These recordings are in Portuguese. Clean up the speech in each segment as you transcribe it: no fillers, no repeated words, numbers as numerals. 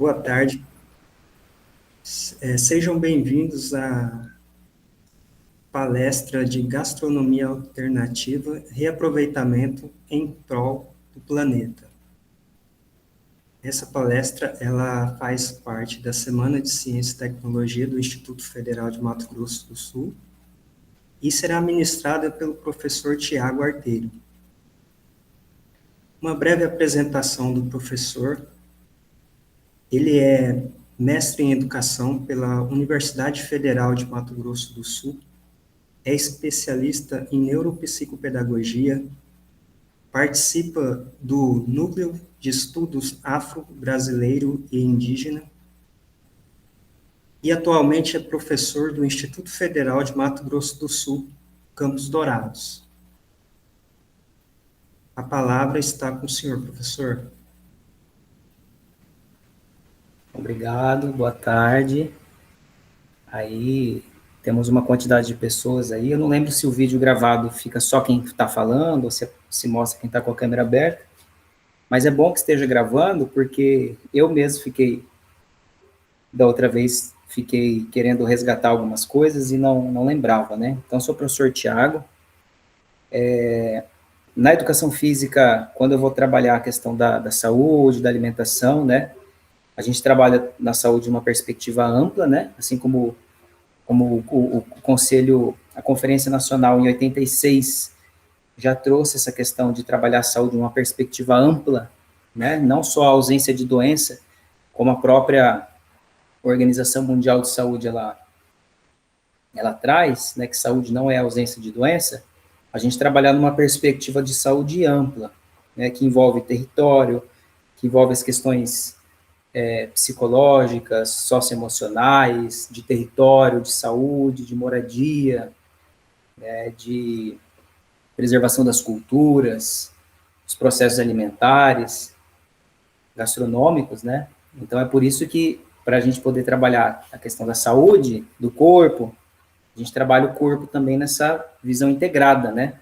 Boa tarde. Sejam bem-vindos à palestra de Gastronomia Alternativa, Reaproveitamento em Prol do Planeta. Essa palestra ela faz parte da Semana de Ciência e Tecnologia do Instituto Federal de Mato Grosso do Sul e será ministrada pelo professor Tiago Arteiro. Uma breve apresentação do professor. Ele é mestre em Educação pela Universidade Federal de Mato Grosso do Sul, é especialista em neuropsicopedagogia, participa do Núcleo de Estudos Afro-Brasileiro e Indígena e atualmente é professor do Instituto Federal de Mato Grosso do Sul, Campos Dourados. A palavra está com o senhor, professor. Obrigado, boa tarde. Aí temos uma quantidade de pessoas aí. Eu não lembro se o vídeo gravado fica só quem está falando, ou se mostra quem está com a câmera aberta. Mas é bom que esteja gravando, porque eu mesmo da outra vez, fiquei querendo resgatar algumas coisas e não lembrava, né? Então, sou o professor Tiago. Na educação física, quando eu vou trabalhar a questão da saúde, da alimentação, né? A gente trabalha na saúde de uma perspectiva ampla, né? Assim como o Conselho, a Conferência Nacional em 86 já trouxe essa questão de trabalhar a saúde de uma perspectiva ampla, né? Não só a ausência de doença, como a própria Organização Mundial de Saúde ela traz, né? Que saúde não é ausência de doença. A gente trabalhar numa perspectiva de saúde ampla, né? Que envolve território, que envolve as questões psicológicas, socioemocionais, de território, de saúde, de moradia, de preservação das culturas, os processos alimentares, gastronômicos, né? Então, é por isso que, para a gente poder trabalhar a questão da saúde, do corpo, a gente trabalha o corpo também nessa visão integrada, né?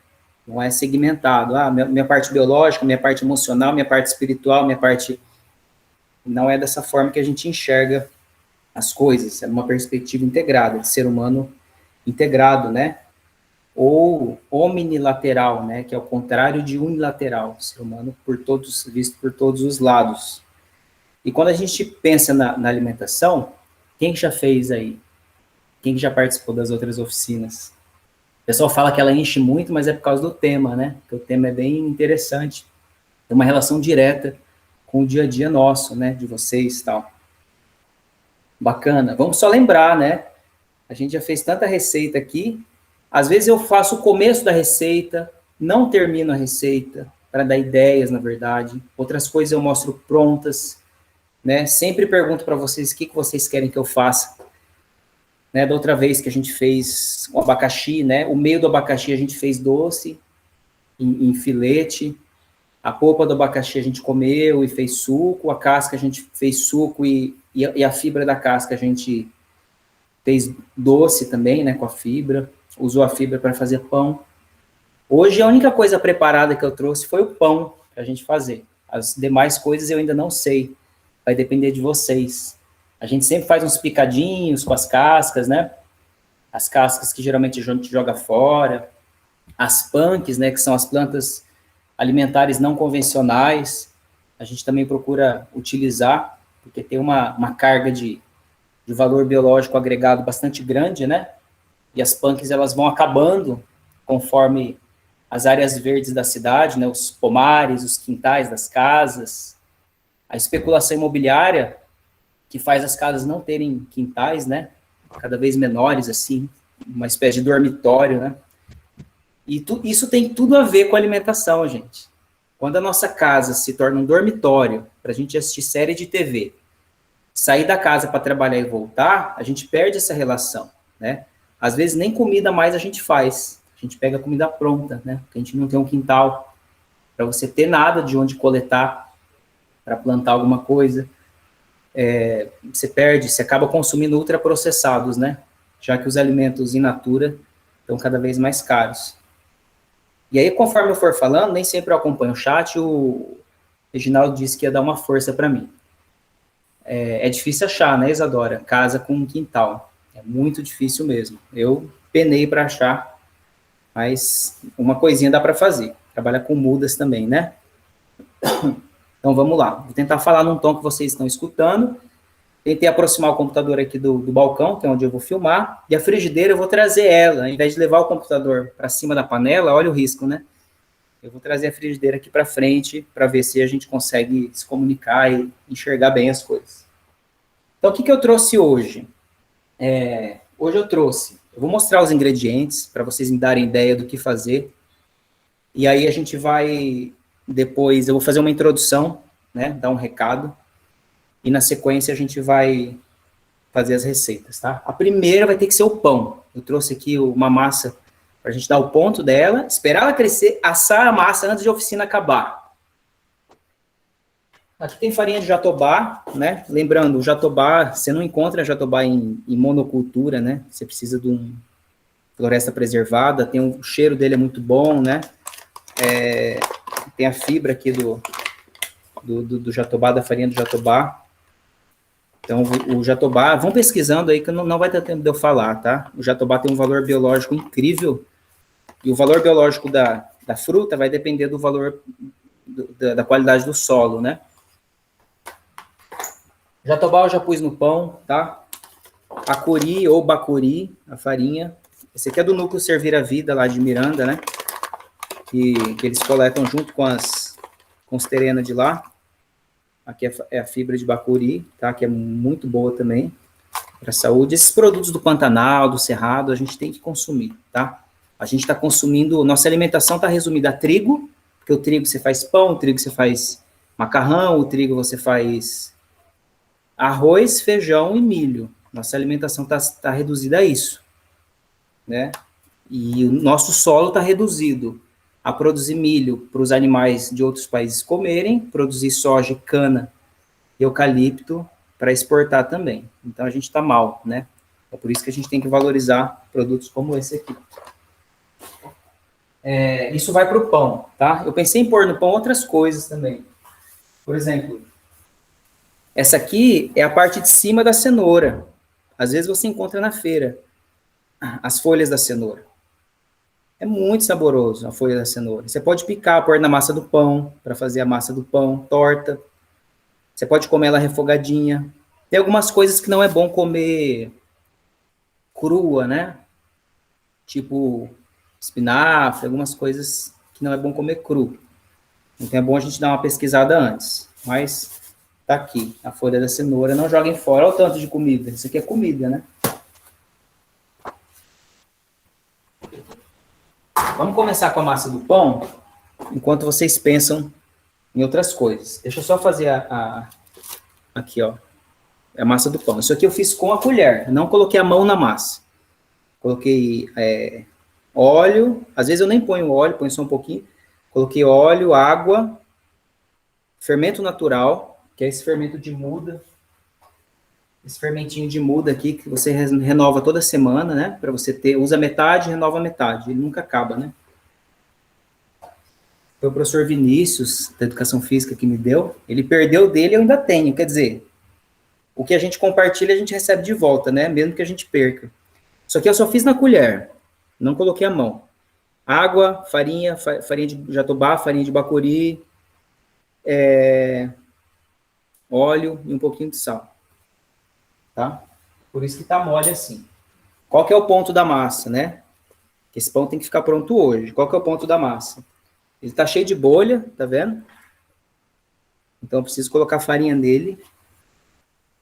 Não é segmentado. Minha parte biológica, minha parte emocional, minha parte espiritual, minha parte... Não é dessa forma que a gente enxerga as coisas, é uma perspectiva integrada, de ser humano integrado, né? Ou omnilateral, né? Que é o contrário de unilateral, ser humano visto por todos os lados. E quando a gente pensa na alimentação, quem já fez aí? Quem já participou das outras oficinas? O pessoal fala que ela enche muito, mas é por causa do tema, né? Porque o tema é bem interessante, tem uma relação direta com o dia a dia nosso, né, de vocês e tal. Bacana. Vamos só lembrar, né, a gente já fez tanta receita aqui, às vezes eu faço o começo da receita, não termino a receita, para dar ideias, na verdade. Outras coisas eu mostro prontas, né, sempre pergunto para vocês o que vocês querem que eu faça. Né, da outra vez que a gente fez o abacaxi, né, o meio do abacaxi a gente fez doce, em filete. A polpa do abacaxi a gente comeu e fez suco, a casca a gente fez suco e a fibra da casca a gente fez doce também, né, com a fibra, usou a fibra para fazer pão. Hoje a única coisa preparada que eu trouxe foi o pão para a gente fazer. As demais coisas eu ainda não sei, vai depender de vocês. A gente sempre faz uns picadinhos com as cascas, né, as cascas que geralmente a gente joga fora, as punks, né, que são as plantas alimentares não convencionais, a gente também procura utilizar, porque tem uma carga de valor biológico agregado bastante grande, né? E as punks, elas vão acabando conforme as áreas verdes da cidade, né? Os pomares, os quintais das casas, a especulação imobiliária, que faz as casas não terem quintais, né? Cada vez menores, assim, uma espécie de dormitório, né? E isso tem tudo a ver com a alimentação, gente. Quando a nossa casa se torna um dormitório para a gente assistir série de TV, sair da casa para trabalhar e voltar, a gente perde essa relação, né? Às vezes nem comida mais a gente faz. A gente pega a comida pronta, né? Porque a gente não tem um quintal para você ter nada de onde coletar para plantar alguma coisa. Você acaba consumindo ultraprocessados, né? Já que os alimentos in natura estão cada vez mais caros. E aí, conforme eu for falando, nem sempre eu acompanho o chat, o Reginaldo disse que ia dar uma força para mim. é difícil achar, né, Isadora? Casa com um quintal. É muito difícil mesmo. Eu penei para achar, mas uma coisinha dá para fazer. Trabalha com mudas também, né? Então vamos lá. Vou tentar falar num tom que vocês estão escutando. Tentei aproximar o computador aqui do balcão, que é onde eu vou filmar. E a frigideira eu vou trazer ela. Ao invés de levar o computador para cima da panela, olha o risco, né? Eu vou trazer a frigideira aqui para frente para ver se a gente consegue se comunicar e enxergar bem as coisas. Então, o que eu trouxe hoje? Hoje eu vou mostrar os ingredientes para vocês me darem ideia do que fazer. E aí a gente vai, depois, eu vou fazer uma introdução, né, dar um recado. E na sequência a gente vai fazer as receitas, tá? A primeira vai ter que ser o pão. Eu trouxe aqui uma massa para a gente dar o ponto dela, esperar ela crescer, assar a massa antes de a oficina acabar. Aqui tem farinha de jatobá, né? Lembrando, o jatobá, você não encontra jatobá em monocultura, né? Você precisa de uma floresta preservada, o cheiro dele é muito bom, né? Tem a fibra aqui do jatobá, da farinha do jatobá. Então, o jatobá, vão pesquisando aí que não vai ter tempo de eu falar, tá? O jatobá tem um valor biológico incrível, e o valor biológico da fruta vai depender do valor, da qualidade do solo, né? Jatobá eu já pus no pão, tá? Acuri ou bacuri, a farinha. Esse aqui é do Núcleo Servir a Vida, lá de Miranda, né? Que eles coletam junto com os terenos de lá. Aqui é a fibra de bacuri, tá? Que é muito boa também para a saúde. Esses produtos do Pantanal, do Cerrado, a gente tem que consumir, tá? A gente está consumindo, nossa alimentação está resumida a trigo, porque o trigo você faz pão, o trigo você faz macarrão, o trigo você faz arroz, feijão e milho. Nossa alimentação está reduzida a isso, né? E o nosso solo está reduzido a produzir milho para os animais de outros países comerem, produzir soja, cana, eucalipto para exportar também. Então a gente está mal, né? É por isso que a gente tem que valorizar produtos como esse aqui. Isso vai para o pão, tá? Eu pensei em pôr no pão outras coisas também. Por exemplo, essa aqui é a parte de cima da cenoura. Às vezes você encontra na feira as folhas da cenoura. É muito saboroso a folha da cenoura. Você pode picar, pôr na massa do pão, para fazer a massa do pão, torta. Você pode comer ela refogadinha. Tem algumas coisas que não é bom comer crua, né? Tipo espinafre, algumas coisas que não é bom comer cru. Então é bom a gente dar uma pesquisada antes. Mas tá aqui, a folha da cenoura. Não joguem fora. Olha o tanto de comida. Isso aqui é comida, né? Vamos começar com a massa do pão, enquanto vocês pensam em outras coisas. Deixa eu só fazer aqui, ó, a massa do pão. Isso aqui eu fiz com a colher, não coloquei a mão na massa. Coloquei óleo, às vezes eu nem ponho óleo, ponho só um pouquinho. Coloquei óleo, água, fermento natural, que é esse fermento de muda. Esse fermentinho de muda aqui, que você renova toda semana, né? Para você ter, usa metade, renova metade. Ele nunca acaba, né? Foi o professor Vinícius, da Educação Física, que me deu. Ele perdeu dele, eu ainda tenho. Quer dizer, o que a gente compartilha, a gente recebe de volta, né? Mesmo que a gente perca. Isso aqui eu só fiz na colher. Não coloquei a mão. Água, farinha, farinha de jatobá, farinha de bacuri, óleo e um pouquinho de sal. Tá? Por isso que tá mole assim. Qual que é o ponto da massa, né? Esse pão tem que ficar pronto hoje. Qual que é o ponto da massa? Ele tá cheio de bolha, tá vendo? Então eu preciso colocar farinha nele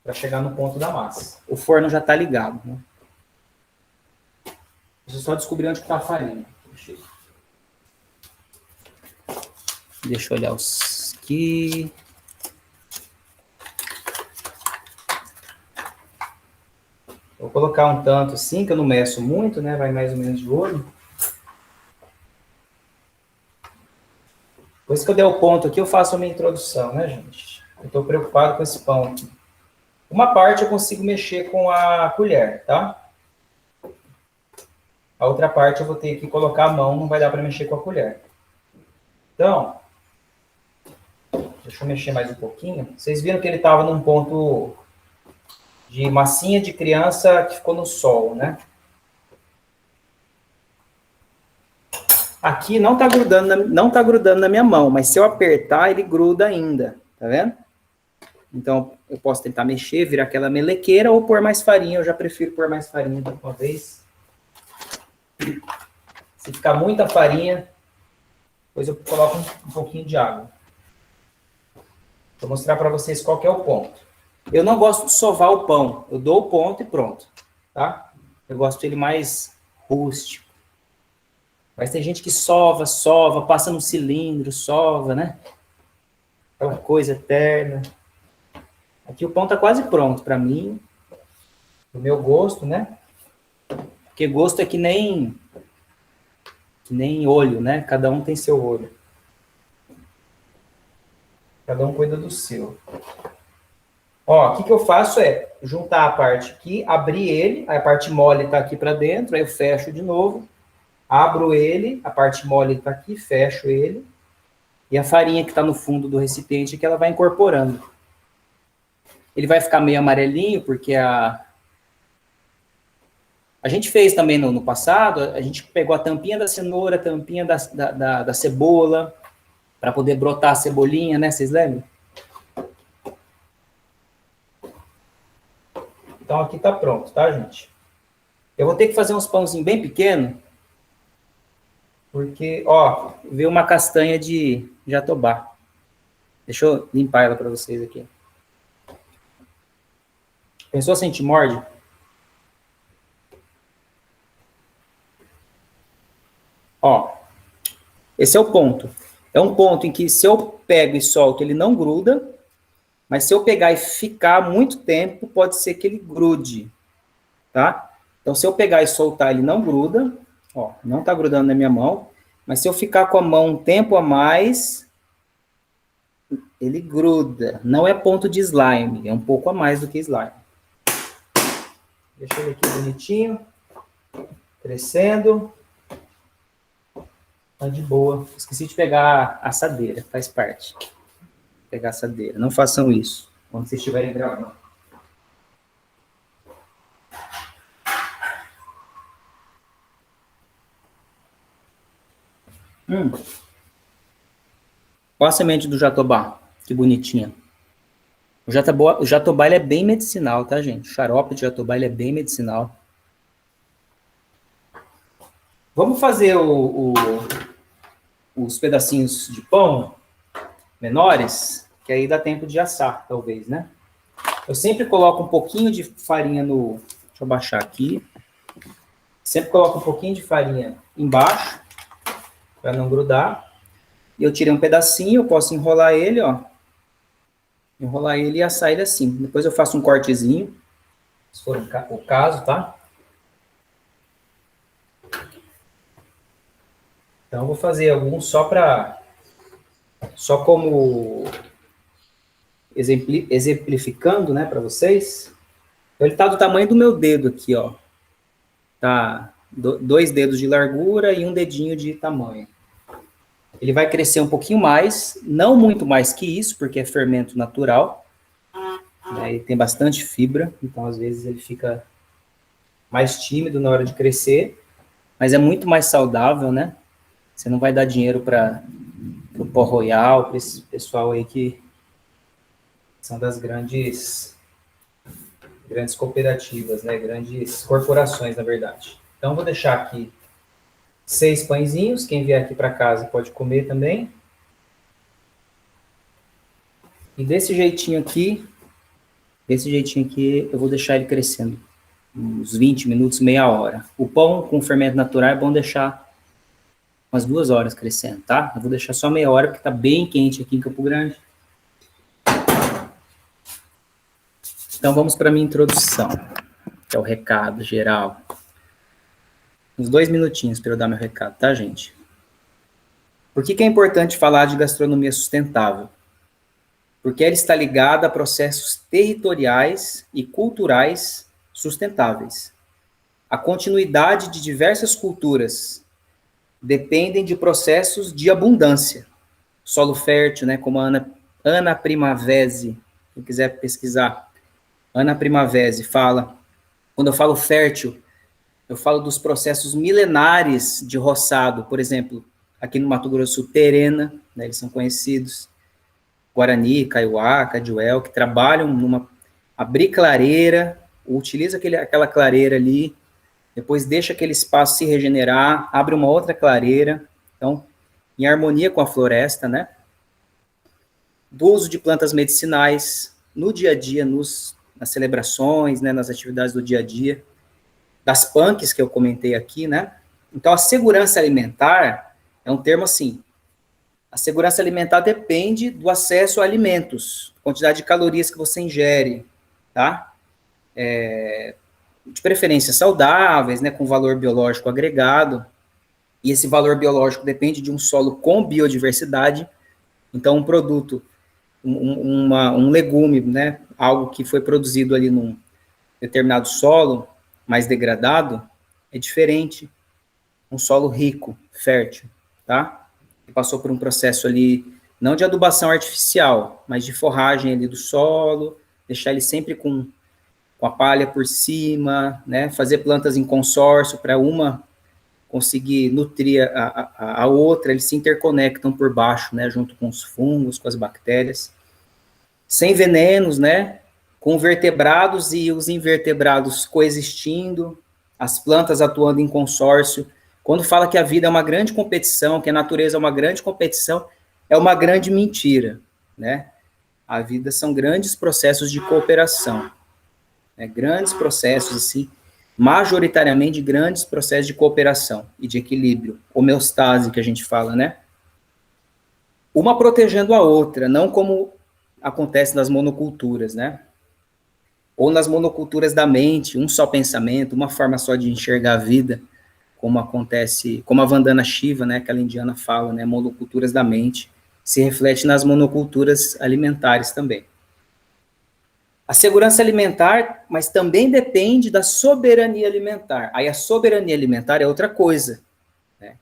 para chegar no ponto da massa. O forno já tá ligado, né? Deixa eu só descobrir onde está a farinha. Deixa eu olhar os aqui. Vou colocar um tanto assim, que eu não meço muito, né? Vai mais ou menos de olho. Depois que eu der o ponto aqui, eu faço a minha introdução, né, gente? Eu estou preocupado com esse pão aqui. Uma parte eu consigo mexer com a colher, tá? A outra parte eu vou ter que colocar a mão, não vai dar para mexer com a colher. Então, Deixa eu mexer mais um pouquinho. Vocês viram que ele estava num ponto de massinha de criança que ficou no sol, né? Aqui não está grudando na minha mão, mas se eu apertar, ele gruda ainda, tá vendo? Então, eu posso tentar mexer, virar aquela melequeira ou pôr mais farinha. Eu já prefiro pôr mais farinha de uma vez. Se ficar muita farinha, depois eu coloco um pouquinho de água. Vou mostrar para vocês qual que é o ponto. Eu não gosto de sovar o pão. Eu dou o ponto e pronto, tá? Eu gosto dele mais rústico. Mas tem gente que sova, passa no cilindro, sova, né? Aquela coisa eterna. Aqui o pão tá quase pronto para mim. Do meu gosto, né? Porque gosto é que nem olho, né? Cada um tem seu olho. Cada um cuida do seu. Ó, o que eu faço é juntar a parte aqui, abrir ele, a parte mole tá aqui para dentro, aí eu fecho de novo, abro ele, a parte mole tá aqui, fecho ele, e a farinha que tá no fundo do recipiente que ela vai incorporando. Ele vai ficar meio amarelinho, porque a gente fez também no passado, a gente pegou a tampinha da cenoura, a tampinha da cebola, para poder brotar a cebolinha, né? Vocês lembram? Então, aqui tá pronto, tá, gente? Eu vou ter que fazer uns pãozinhos bem pequenos, porque, ó, veio uma castanha de jatobá. Deixa eu limpar ela para vocês aqui. Pensou se a gente morde? Ó, esse é o ponto. É um ponto em que se eu pego e solto, ele não gruda, mas se eu pegar e ficar muito tempo, pode ser que ele grude, tá? Então, se eu pegar e soltar, ele não gruda, ó, não tá grudando na minha mão, mas se eu ficar com a mão um tempo a mais, ele gruda. Não é ponto de slime, é um pouco a mais do que slime. Deixa ele aqui bonitinho, crescendo. Tá de boa. Esqueci de pegar a assadeira, faz parte. Pegar a assadeira. Não façam isso quando vocês estiverem gravando. Olha a semente do jatobá, que bonitinha. O jatobá ele é bem medicinal, tá, gente? O xarope de jatobá ele é bem medicinal. Vamos fazer os pedacinhos de pão menores, que aí dá tempo de assar, talvez, né? Eu sempre coloco um pouquinho de farinha no... Deixa eu baixar aqui. Sempre coloco um pouquinho de farinha embaixo, para não grudar. E eu tirei um pedacinho, eu posso enrolar ele, ó. Enrolar ele e assar ele assim. Depois eu faço um cortezinho, se for o caso, tá? Então, eu vou fazer alguns só como exemplificando, né, para vocês. Então, ele tá do tamanho do meu dedo aqui, ó. Tá 2 dedos de largura e um dedinho de tamanho. Ele vai crescer um pouquinho mais, não muito mais que isso, porque é fermento natural. Né, ele tem bastante fibra, então às vezes ele fica mais tímido na hora de crescer, mas é muito mais saudável, né? Você não vai dar dinheiro para o Pó Royal, para esse pessoal aí que são das grandes cooperativas, né? Grandes corporações, na verdade. Então, vou deixar aqui 6 pãezinhos. Quem vier aqui para casa pode comer também. E desse jeitinho aqui, eu vou deixar ele crescendo uns 20 minutos, meia hora. O pão com fermento natural é bom deixar umas 2 horas crescendo, tá? Eu vou deixar só meia hora, porque tá bem quente aqui em Campo Grande. Então, vamos para a minha introdução, que é o recado geral. Uns 2 minutinhos para eu dar meu recado, tá, gente? Por que é importante falar de gastronomia sustentável? Porque ela está ligada a processos territoriais e culturais sustentáveis. A continuidade de diversas culturas dependem de processos de abundância. Solo fértil, né, como a Ana Ana Primavesi, quem quiser pesquisar, Ana Primavesi fala, quando eu falo fértil, eu falo dos processos milenares de roçado, por exemplo, aqui no Mato Grosso, terena, né, eles são conhecidos, Guarani, Kaiowá, Caduel, que trabalham abrir clareira, utiliza aquela clareira ali, depois deixa aquele espaço se regenerar, abre uma outra clareira, então, em harmonia com a floresta, né? Do uso de plantas medicinais no dia a dia, nas celebrações, né, nas atividades do dia a dia, das punks que eu comentei aqui, né? Então, a segurança alimentar é um termo assim, a segurança alimentar depende do acesso a alimentos, quantidade de calorias que você ingere, tá? De preferência saudáveis, né, com valor biológico agregado, e esse valor biológico depende de um solo com biodiversidade, então um produto, um legume, né, algo que foi produzido ali num determinado solo, mais degradado, é diferente, um solo rico, fértil, tá? Que passou por um processo ali, não de adubação artificial, mas de forragem ali do solo, deixar ele sempre com a palha por cima, né? Fazer plantas em consórcio para uma conseguir nutrir a outra, eles se interconectam por baixo, né? Junto com os fungos, com as bactérias. Sem venenos, né? Com vertebrados e os invertebrados coexistindo, as plantas atuando em consórcio. Quando fala que a vida é uma grande competição, que a natureza é uma grande competição, é uma grande mentira, né? A vida são grandes processos de cooperação, né? Grandes processos, assim, majoritariamente grandes processos de cooperação e de equilíbrio, homeostase que a gente fala, né? Uma protegendo a outra, não como acontece nas monoculturas, né? Ou nas monoculturas da mente, um só pensamento, uma forma só de enxergar a vida, como acontece, como a Vandana Shiva, né, aquela indiana fala, né, monoculturas da mente, se reflete nas monoculturas alimentares também. A segurança alimentar, mas também depende da soberania alimentar. Aí a soberania alimentar é outra coisa, né?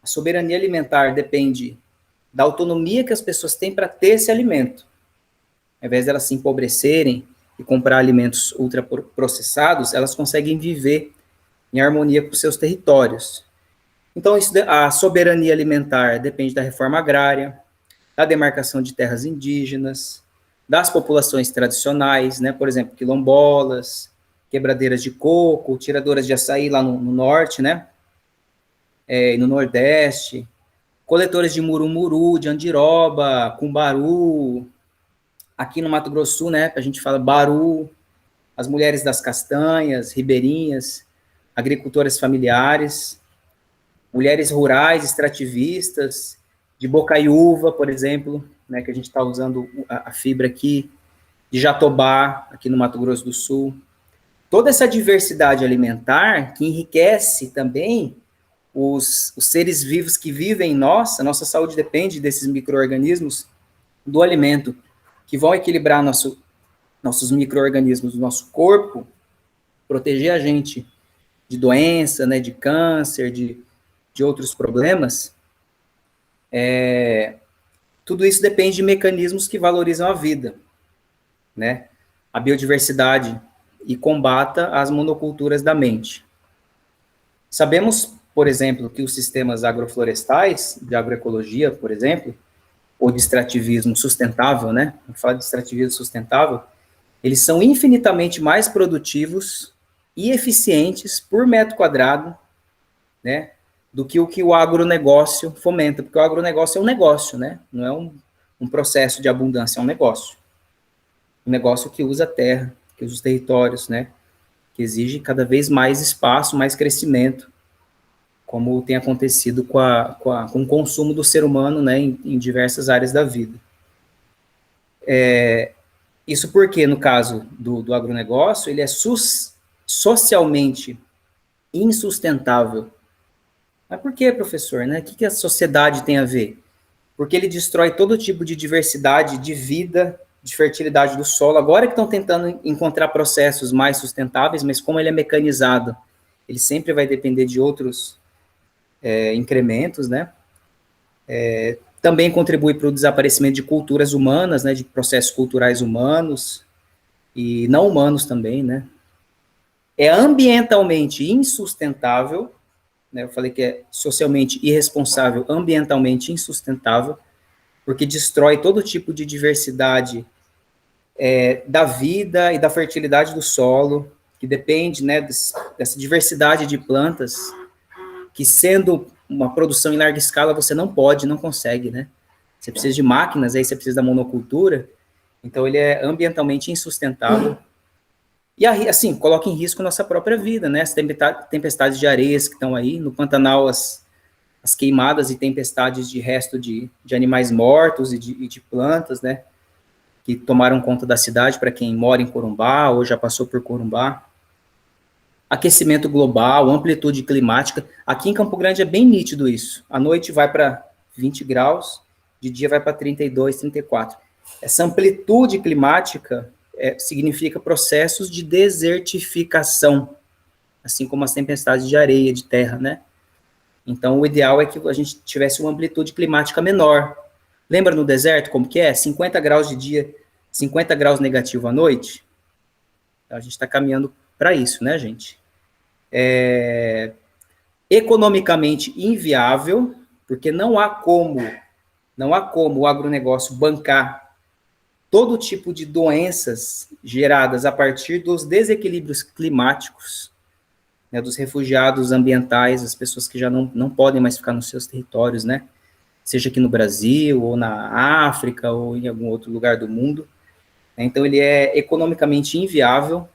A soberania alimentar depende da autonomia que as pessoas têm para ter esse alimento. Ao invés de elas se empobrecerem e comprar alimentos ultraprocessados, elas conseguem viver em harmonia com seus territórios. Então, a soberania alimentar depende da reforma agrária, da demarcação de terras indígenas, das populações tradicionais, né, por exemplo, quilombolas, quebradeiras de coco, tiradoras de açaí lá no norte, né, e no nordeste, coletores de murumuru, de andiroba, cumbaru, aqui no Mato Grosso do Sul, né, a gente fala baru, as mulheres das castanhas, ribeirinhas, agricultoras familiares, mulheres rurais, extrativistas, de Bocaiúva, por exemplo, né, que a gente está usando a fibra aqui, de Jatobá, aqui no Mato Grosso do Sul. Toda essa diversidade alimentar que enriquece também os seres vivos que vivem em nós, a nossa saúde depende desses micro-organismos do alimento, que vão equilibrar nossos micro-organismos do nosso corpo, proteger a gente de doença, né, de câncer, de outros problemas, tudo isso depende de mecanismos que valorizam a vida, né, a biodiversidade e combata as monoculturas da mente. Sabemos, por exemplo, que os sistemas agroflorestais, de agroecologia, por exemplo, ou de extrativismo sustentável, né, vamos falar de extrativismo sustentável, eles são infinitamente mais produtivos e eficientes por metro quadrado, né, do que o agronegócio fomenta, porque o agronegócio é um negócio, né, não é um processo de abundância, é um negócio. Um negócio que usa a terra, que usa os territórios, né, que exige cada vez mais espaço, mais crescimento, como tem acontecido com o consumo do ser humano, né, em diversas áreas da vida. Isso porque, no caso do agronegócio, ele é socialmente insustentável. Mas por que, professor? Né? O que a sociedade tem a ver? Porque ele destrói todo tipo de diversidade de vida, de fertilidade do solo. Agora que estão tentando encontrar processos mais sustentáveis, mas como ele é mecanizado, ele sempre vai depender de outros incrementos, né? também contribui para o desaparecimento de culturas humanas, né, de processos culturais humanos e não humanos também, né. É ambientalmente insustentável, né, eu falei que é socialmente irresponsável, ambientalmente insustentável, porque destrói todo tipo de diversidade da vida e da fertilidade do solo, que depende, né, dessa diversidade de plantas, que sendo uma produção em larga escala, você não pode, não consegue, né? Você precisa de máquinas, aí você precisa da monocultura, então ele é ambientalmente insustentável. E assim, coloca em risco a nossa própria vida, né? As tempestades de areias que estão aí, no Pantanal as queimadas e tempestades de resto de animais mortos e de plantas, né? Que tomaram conta da cidade, para quem mora em Corumbá ou já passou por Corumbá. Aquecimento global, amplitude climática. Aqui em Campo Grande é bem nítido isso. À noite vai para 20 graus, de dia vai para 32, 34. Essa amplitude climática significa processos de desertificação, assim como as tempestades de areia, de terra, né? Então, o ideal é que a gente tivesse uma amplitude climática menor. Lembra no deserto como que é? 50 graus de dia, 50 graus negativo à noite? Então, a gente está caminhando para isso, né, gente? Economicamente inviável, porque não há como o agronegócio bancar todo tipo de doenças geradas a partir dos desequilíbrios climáticos, né, dos refugiados ambientais, as pessoas que já não podem mais ficar nos seus territórios, né? Seja aqui no Brasil, ou na África, ou em algum outro lugar do mundo. Então, ele é economicamente inviável,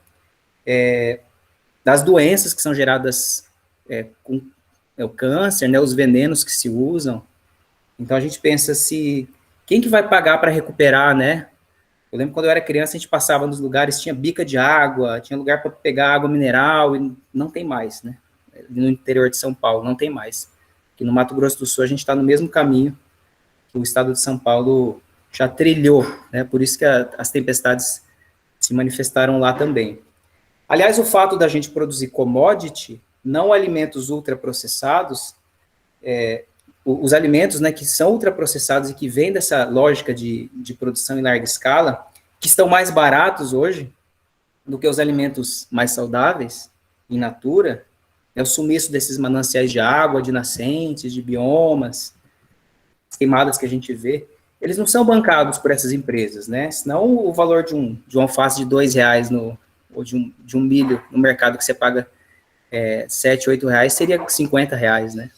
das doenças que são geradas com o câncer, né, os venenos que se usam. Então, a gente pensa quem que vai pagar para recuperar, né? Eu lembro quando eu era criança, a gente passava nos lugares, tinha bica de água, tinha lugar para pegar água mineral, e não tem mais, né? No interior de São Paulo, não tem mais. Aqui no Mato Grosso do Sul, a gente está no mesmo caminho que o estado de São Paulo já trilhou, né? Por isso que as tempestades se manifestaram lá também. Aliás, o fato da gente produzir commodity, não alimentos ultraprocessados, os alimentos, né, que são ultraprocessados e que vêm dessa lógica de produção em larga escala, que estão mais baratos hoje do que os alimentos mais saudáveis, in natura, é o sumiço desses mananciais de água, de nascentes, de biomas, as queimadas que a gente vê, eles não são bancados por essas empresas, né? Senão o valor de um alface de R$ 2 ou de um milho no mercado que você paga R$ 7, R$ 8 seria R$ 50, né?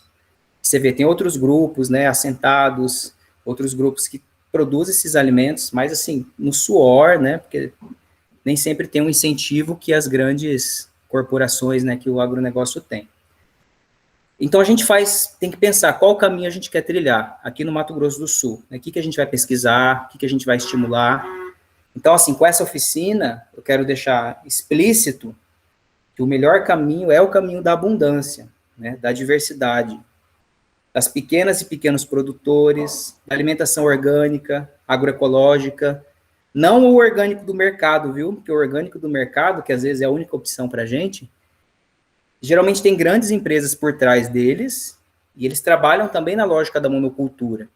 Você vê, tem outros grupos, né, assentados, outros grupos que produzem esses alimentos, mas assim, no suor, né, porque nem sempre tem um incentivo que as grandes corporações, né, que o agronegócio tem. Então a gente tem que pensar qual caminho a gente quer trilhar aqui no Mato Grosso do Sul, né, o que a gente vai pesquisar, o que a gente vai estimular. Então, assim, com essa oficina, eu quero deixar explícito que o melhor caminho é o caminho da abundância, né, da diversidade, das pequenas e pequenos produtores, da alimentação orgânica, agroecológica, não o orgânico do mercado, viu? Porque o orgânico do mercado, que às vezes é a única opção para a gente, geralmente tem grandes empresas por trás deles, e eles trabalham também na lógica da monocultura,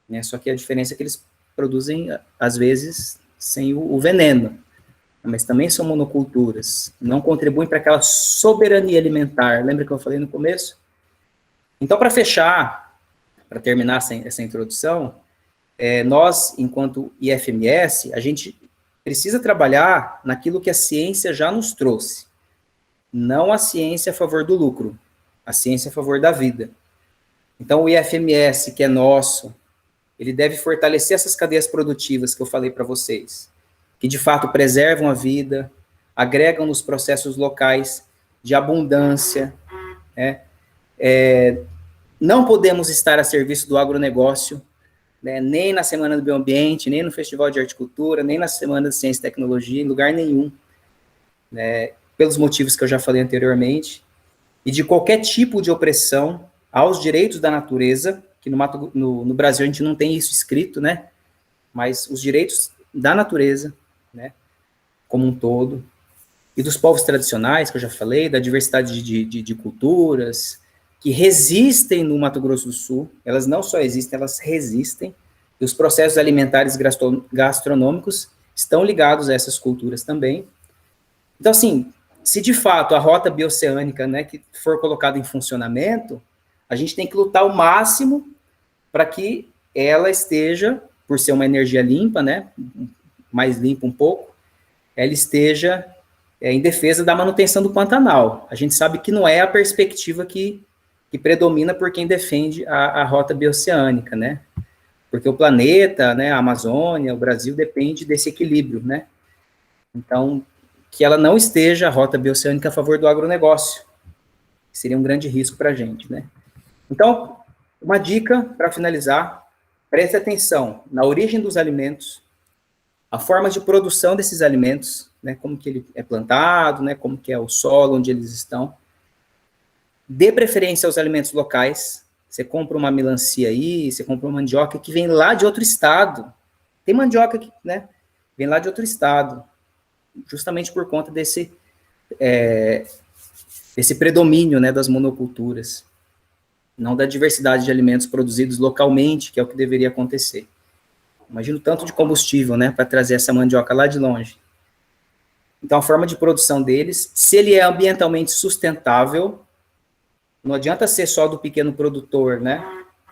né? Só que a diferença é que eles produzem, às vezes, sem o veneno, mas também são monoculturas, não contribuem para aquela soberania alimentar, lembra que eu falei no começo? Então, para fechar, para terminar essa introdução, nós, enquanto IFMS, a gente precisa trabalhar naquilo que a ciência já nos trouxe. Não a ciência a favor do lucro, a ciência a favor da vida. Então, o IFMS, que é nosso, ele deve fortalecer essas cadeias produtivas que eu falei para vocês, que de fato preservam a vida, agregam nos processos locais de abundância, né? Não podemos estar a serviço do agronegócio, né, nem na Semana do Meio Ambiente, nem no Festival de Horticultura, nem na Semana de Ciência e Tecnologia, em lugar nenhum, né, pelos motivos que eu já falei anteriormente, e de qualquer tipo de opressão aos direitos da natureza, que no Brasil a gente não tem isso escrito, né, mas os direitos da natureza, né, como um todo, e dos povos tradicionais, que eu já falei, da diversidade de culturas, que resistem no Mato Grosso do Sul, elas não só existem, elas resistem, e os processos alimentares gastronômicos estão ligados a essas culturas também. Então, assim, se de fato a rota bioceânica, né, que for colocada em funcionamento, a gente tem que lutar ao máximo para que ela esteja, por ser uma energia limpa, né, mais limpa um pouco, ela esteja em defesa da manutenção do Pantanal. A gente sabe que não é a perspectiva que predomina por quem defende a rota bioceânica, né? Porque o planeta, né, a Amazônia, o Brasil, depende desse equilíbrio, né? Então, que ela não esteja, a rota bioceânica, a favor do agronegócio, que seria um grande risco para a gente, né? Então, uma dica para finalizar, preste atenção na origem dos alimentos, a forma de produção desses alimentos, né, como que ele é plantado, né, como que é o solo onde eles estão. Dê preferência aos alimentos locais. Você compra uma melancia aí, você compra uma mandioca que vem lá de outro estado. Tem mandioca que, né, vem lá de outro estado, justamente por conta desse predomínio, né, das monoculturas, não da diversidade de alimentos produzidos localmente, que é o que deveria acontecer. Imagina o tanto de combustível, né, para trazer essa mandioca lá de longe. Então, a forma de produção deles, se ele é ambientalmente sustentável, não adianta ser só do pequeno produtor, né,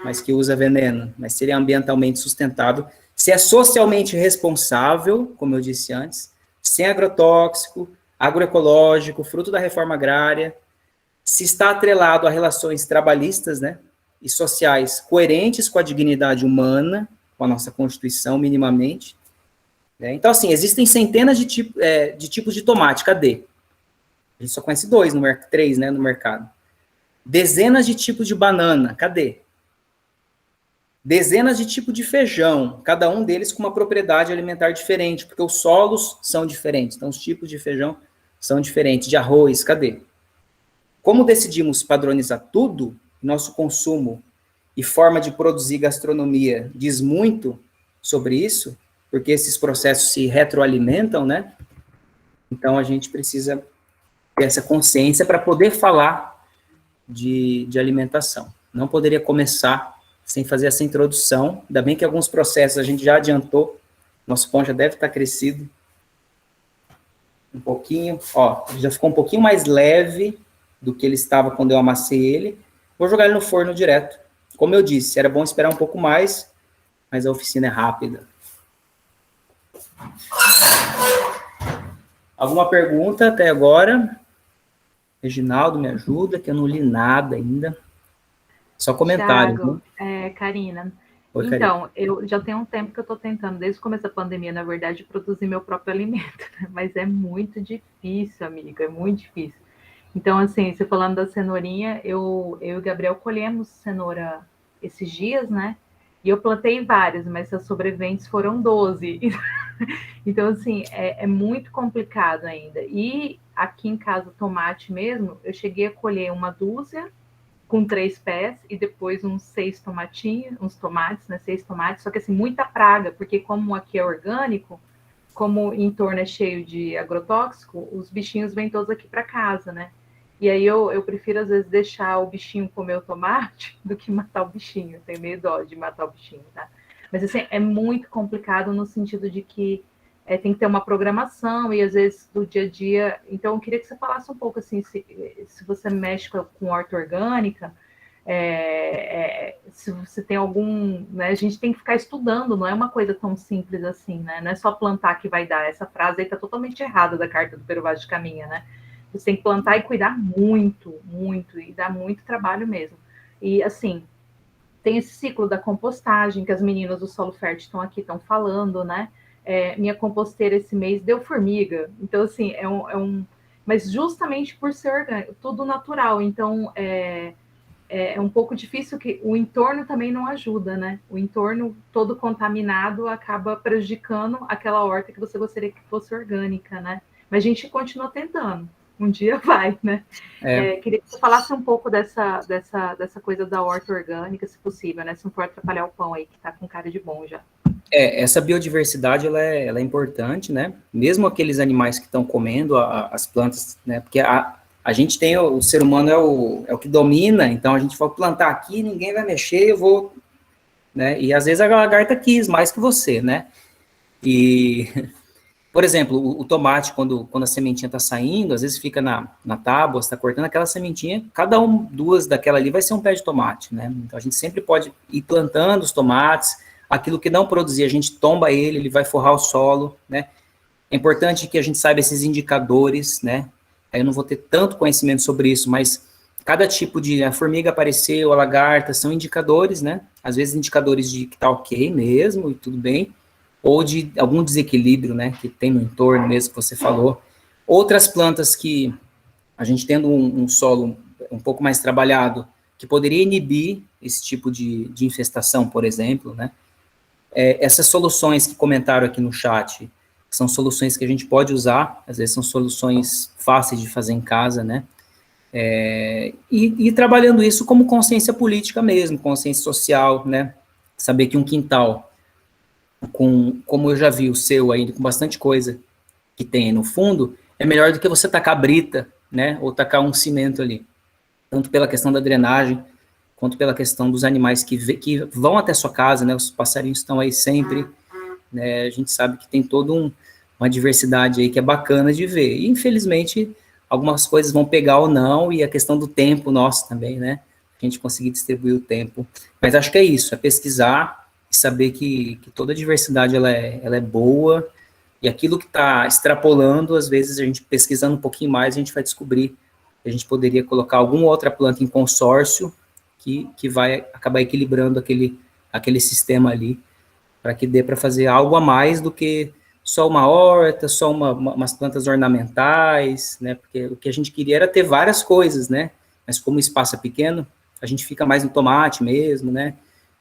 mas que usa veneno, mas se ele é ambientalmente sustentável, se é socialmente responsável, como eu disse antes, sem agrotóxico, agroecológico, fruto da reforma agrária, se está atrelado a relações trabalhistas, né, e sociais coerentes com a dignidade humana, com a nossa Constituição, minimamente. Né? Então, assim, existem centenas de tipos de tomate, cadê? A gente só conhece 3, né, no mercado. Dezenas de tipos de banana, cadê? Dezenas de tipos de feijão, cada um deles com uma propriedade alimentar diferente, porque os solos são diferentes, então os tipos de feijão são diferentes, de arroz, cadê? Como decidimos padronizar tudo, nosso consumo e forma de produzir gastronomia diz muito sobre isso, porque esses processos se retroalimentam, né? Então, a gente precisa ter essa consciência para poder falar de alimentação. Não poderia começar sem fazer essa introdução, ainda bem que alguns processos a gente já adiantou, nosso pão já deve estar crescido um pouquinho, ó, já ficou um pouquinho mais leve do que ele estava quando eu amassei ele. Vou jogar ele no forno direto. Como eu disse, era bom esperar um pouco mais, mas a oficina é rápida. Alguma pergunta até agora? Reginaldo, me ajuda, que eu não li nada ainda. Só comentário. Thiago, Karina. Oi, então, eu já tenho um tempo que eu estou tentando, desde o começo da pandemia, na verdade, produzir meu próprio alimento, né? Mas é muito difícil, amigo, é muito difícil. Então, assim, você falando da cenourinha, eu e o Gabriel colhemos cenoura esses dias, né? E eu plantei vários, mas as sobreviventes foram 12. Então, assim, é muito complicado ainda. E aqui em casa, tomate mesmo, eu cheguei a colher uma dúzia com 3 pés e depois uns 6 tomatinhos, uns tomates, né? 6 tomates, só que assim, muita praga, porque como aqui é orgânico, como em torno é cheio de agrotóxico, os bichinhos vêm todos aqui para casa, né? E aí eu prefiro, às vezes, deixar o bichinho comer o tomate do que matar o bichinho. Eu tenho meio dó de matar o bichinho, tá? Mas, assim, é muito complicado no sentido de que tem que ter uma programação e, às vezes, do dia a dia... Então, eu queria que você falasse um pouco, assim, se você mexe com horta orgânica, se você tem algum... Né, a gente tem que ficar estudando, não é uma coisa tão simples assim, né? Não é só plantar que vai dar. Essa frase aí está totalmente errada da carta do Pero Vaz de Caminha, né? Você tem que plantar e cuidar muito, muito, e dá muito trabalho mesmo. E, assim, tem esse ciclo da compostagem, que as meninas do Solo Fértil estão falando, né? Minha composteira esse mês deu formiga. Então, assim, mas justamente por ser orgânico, tudo natural. Então, é um pouco difícil que o entorno também não ajuda, né? O entorno todo contaminado acaba prejudicando aquela horta que você gostaria que fosse orgânica, né? Mas a gente continua tentando. Um dia vai, né? Queria que você falasse um pouco dessa coisa da horta orgânica, se possível, né? Se não for atrapalhar o pão aí, que tá com cara de bom já. Essa biodiversidade, ela é importante, né? Mesmo aqueles animais que estão comendo as plantas, né? Porque A gente tem, o ser humano é o que domina, então a gente vai plantar aqui, ninguém vai mexer, eu vou, né? E às vezes a lagarta quis mais que você, né? E, por exemplo, o tomate, quando a sementinha está saindo, às vezes fica na tábua, você está cortando aquela sementinha, duas daquela ali vai ser um pé de tomate, né? Então a gente sempre pode ir plantando os tomates, aquilo que não produzir, a gente tomba ele vai forrar o solo, né? É importante que a gente saiba esses indicadores, né? Aí eu não vou ter tanto conhecimento sobre isso, mas cada tipo a formiga apareceu, a lagarta, são indicadores, né? Às vezes indicadores de que tá ok mesmo e tudo bem, ou de algum desequilíbrio, né? Que tem no entorno mesmo que você falou. Outras plantas que a gente tendo um solo um pouco mais trabalhado, que poderia inibir esse tipo de infestação, por exemplo, né? Essas soluções que comentaram aqui no chat, são soluções que a gente pode usar, às vezes são soluções fáceis de fazer em casa, né? E trabalhando isso como consciência política mesmo, consciência social, né? Saber que um quintal, como eu já vi o seu aí, com bastante coisa que tem aí no fundo, é melhor do que você tacar brita, né? Ou tacar um cimento ali. Tanto pela questão da drenagem, quanto pela questão dos animais que vão até sua casa, né? Os passarinhos estão aí sempre, né? A gente sabe que tem toda uma diversidade aí que é bacana de ver. E, infelizmente, algumas coisas vão pegar ou não, e a questão do tempo nosso também, né? A gente conseguir distribuir o tempo. Mas acho que é isso, é pesquisar e saber que toda a diversidade ela é boa, e aquilo que está extrapolando, às vezes, a gente pesquisando um pouquinho mais, a gente vai descobrir que a gente poderia colocar alguma outra planta em consórcio que vai acabar equilibrando aquele sistema ali, para que dê para fazer algo a mais do que só uma horta, só umas plantas ornamentais, né? Porque o que a gente queria era ter várias coisas, né? Mas como o espaço é pequeno, a gente fica mais no tomate mesmo, né?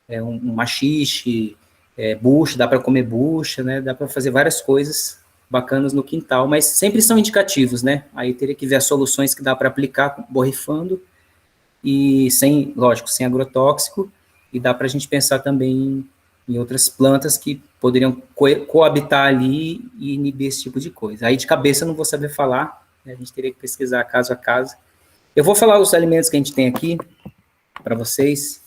Um machixe, bucha, dá para comer bucha, né? Dá para fazer várias coisas bacanas no quintal, mas sempre são indicativos, né? Aí teria que ver as soluções que dá para aplicar borrifando e lógico, sem agrotóxico, e dá para a gente pensar também em outras plantas que poderiam coabitar ali e inibir esse tipo de coisa. Aí de cabeça eu não vou saber falar, né? A gente teria que pesquisar caso a caso. Eu vou falar os alimentos que a gente tem aqui para vocês.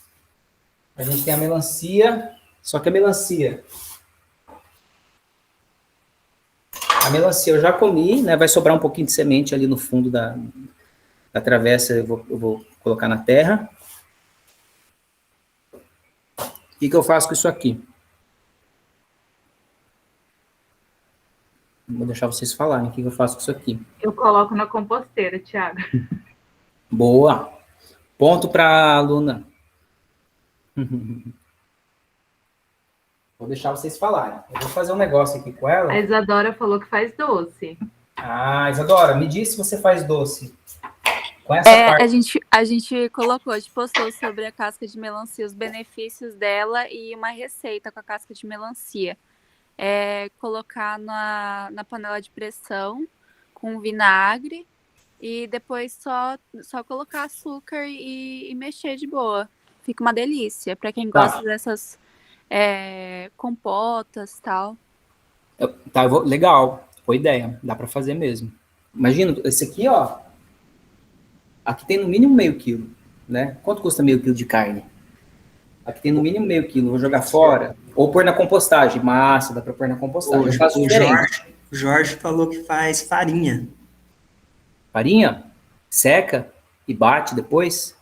A gente tem a melancia, só que a melancia eu já comi, né? Vai sobrar um pouquinho de semente ali no fundo da travessa, eu vou colocar na terra. O que eu faço com isso aqui? Vou deixar vocês falarem o que eu faço com isso aqui. Eu coloco na composteira, Thiago. Boa. Ponto para a Luna. Vou deixar vocês falarem. Eu vou fazer um negócio aqui com ela. A Isadora falou que faz doce. Ah, Isadora, me diz se você faz doce. Com essa parte. A gente colocou, a gente postou sobre a casca de melancia, os benefícios dela e uma receita com a casca de melancia. Colocar na panela de pressão com vinagre e depois só colocar açúcar e mexer de boa. Fica uma delícia para quem gosta dessas compotas e tal. Legal, boa ideia, dá para fazer mesmo. Imagina, esse aqui, ó, aqui tem no mínimo meio quilo, né? Quanto custa meio quilo de carne? Aqui tem no mínimo meio quilo, vou jogar fora, ou pôr na compostagem, massa, dá para pôr na compostagem. O Jorge falou que faz farinha. Farinha? Seca e bate depois?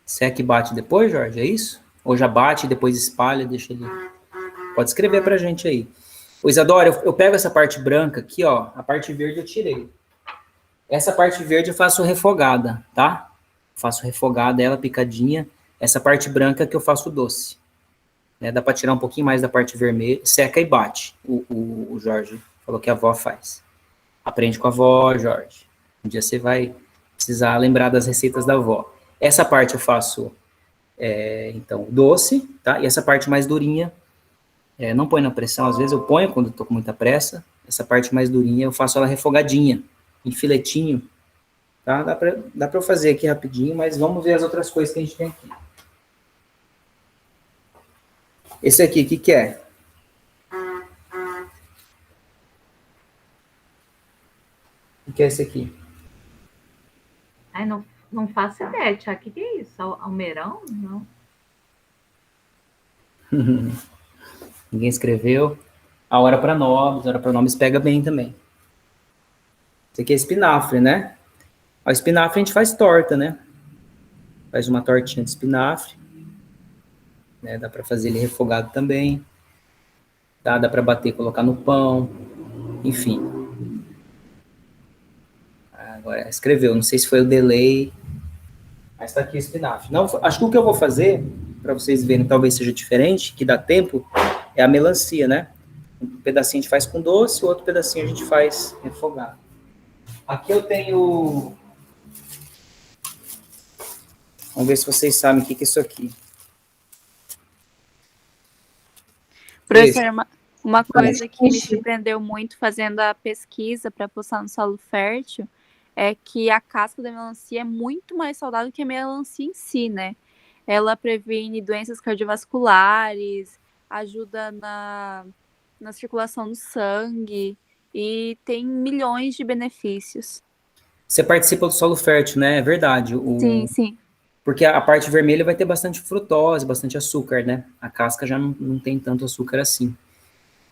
Seca e bate depois, Jorge, é isso? Ou já bate e depois espalha, deixa ele... Pode escrever pra gente aí. Ô, Isadora, eu pego essa parte branca aqui, ó, a parte verde eu tirei. Essa parte verde eu faço refogada, tá? Faço refogada, ela picadinha. Essa parte branca que eu faço doce. Né? Dá para tirar um pouquinho mais da parte vermelha. Seca e bate. O Jorge falou que a avó faz. Aprende com a avó, Jorge. Um dia você vai precisar lembrar das receitas da avó. Essa parte eu faço, então, doce, tá? E essa parte mais durinha, não põe na pressão. Às vezes eu ponho quando eu tô com muita pressa. Essa parte mais durinha eu faço ela refogadinha, em filetinho. Tá? Dá para eu fazer aqui rapidinho, mas vamos ver as outras coisas que a gente tem aqui. Esse aqui, o que é? que é esse aqui? Ai, não faço ideia, Tiago. O que é isso? Almeirão? Não. Ninguém escreveu. A hora para nomes pega bem também. Esse aqui é espinafre, né? O espinafre a gente faz torta, né? Faz uma tortinha de espinafre. Né? Dá para fazer ele refogado também. Tá? Dá para bater e colocar no pão. Enfim. Agora escreveu, não sei se foi o delay. Mas tá aqui o espinafre. Não, acho que o que eu vou fazer, para vocês verem, talvez seja diferente, que dá tempo, é a melancia, né? Um pedacinho a gente faz com doce, o outro pedacinho a gente faz refogado. Aqui eu tenho... Vamos ver se vocês sabem o que é isso aqui. Professor, uma coisa que me surpreendeu muito fazendo a pesquisa para postar no Solo Fértil é que a casca da melancia é muito mais saudável que a melancia em si, né? Ela previne doenças cardiovasculares, ajuda na circulação do sangue e tem milhões de benefícios. Você participa do Solo Fértil, né? É verdade. Sim. Porque a parte vermelha vai ter bastante frutose, bastante açúcar, né? A casca já não tem tanto açúcar assim.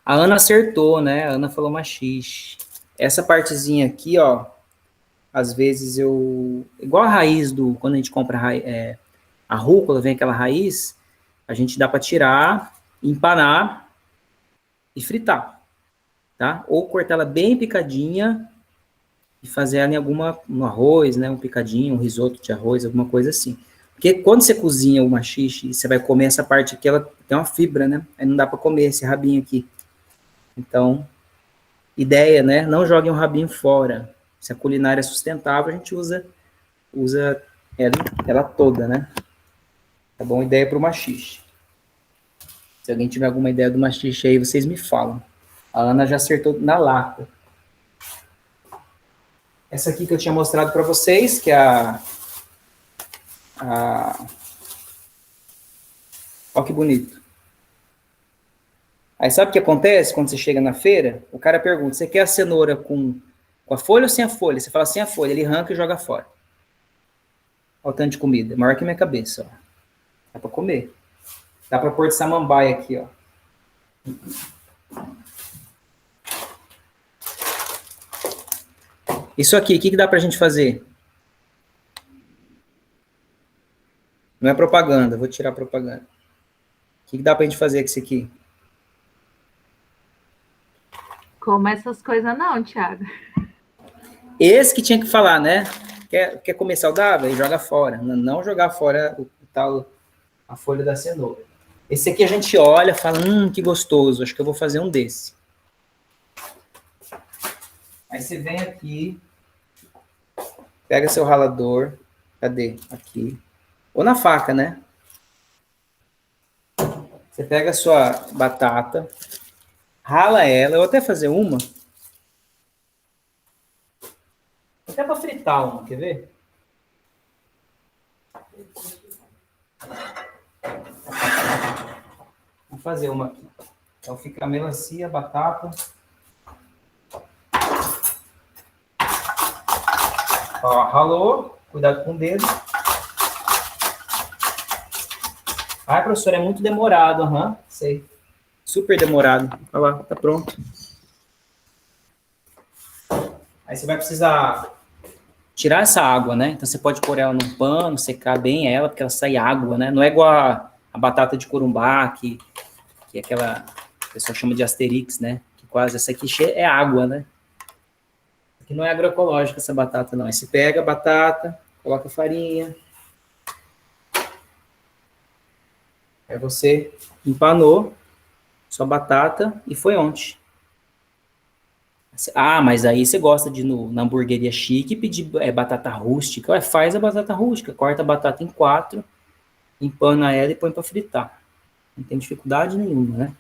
A Ana acertou, né? A Ana falou machixe. Essa partezinha aqui, ó, às vezes igual a raiz quando a gente compra a rúcula, vem aquela raiz, a gente dá para tirar, empanar e fritar, tá? Ou cortar ela bem picadinha e fazer ela no arroz, né? Um picadinho, um risoto de arroz, alguma coisa assim. Porque quando você cozinha o maxixe, você vai comer essa parte aqui, ela tem uma fibra, né? Aí não dá para comer esse rabinho aqui. Então, ideia, né? Não joguem o rabinho fora. Se a culinária é sustentável, a gente usa ela toda, né? Tá bom? Ideia para o maxixe. Se alguém tiver alguma ideia do maxixe aí, vocês me falam. A Ana já acertou na lata. Essa aqui que eu tinha mostrado para vocês, que é Olha que bonito. Aí sabe o que acontece quando você chega na feira? O cara pergunta, você quer a cenoura com a folha ou sem a folha? Você fala sem a folha, ele arranca e joga fora. Olha o tanto de comida, maior que minha cabeça, ó. Dá para comer. Dá para pôr de samambaia aqui, ó. Isso aqui, o que dá pra gente fazer? Não é propaganda, vou tirar a propaganda. O que dá pra gente fazer com isso aqui? Como essas coisas não, Thiago. Esse que tinha que falar, né? Quer comer saudável? E joga fora. Não jogar fora a folha da cenoura. Esse aqui a gente olha e fala, que gostoso, acho que eu vou fazer um desse. Aí você vem aqui, pega seu ralador, cadê? Aqui. Ou na faca, né? Você pega a sua batata, rala ela, eu vou até fazer uma. Até para fritar uma, quer ver? Vou fazer uma aqui. Então fica a melancia, a batata. Ó, ralou, cuidado com o dedo. Ai, professor, é muito demorado, sei. Super demorado. Olha lá, tá pronto. Aí você vai precisar tirar essa água, né? Então você pode pôr ela num pano, secar bem ela, porque ela sai água, né? Não é igual a batata de corumbá, que é aquela, a pessoa chama de asterix, né? Que quase essa aqui é água, né? Aqui não é agroecológica essa batata, não. Aí você pega a batata, coloca farinha. Aí você empanou sua batata e foi ontem. Ah, mas aí você gosta de ir na hamburgueria chique e pedir batata rústica. Ué, faz a batata rústica, corta a batata em 4, empana ela e põe para fritar. Não tem dificuldade nenhuma, né?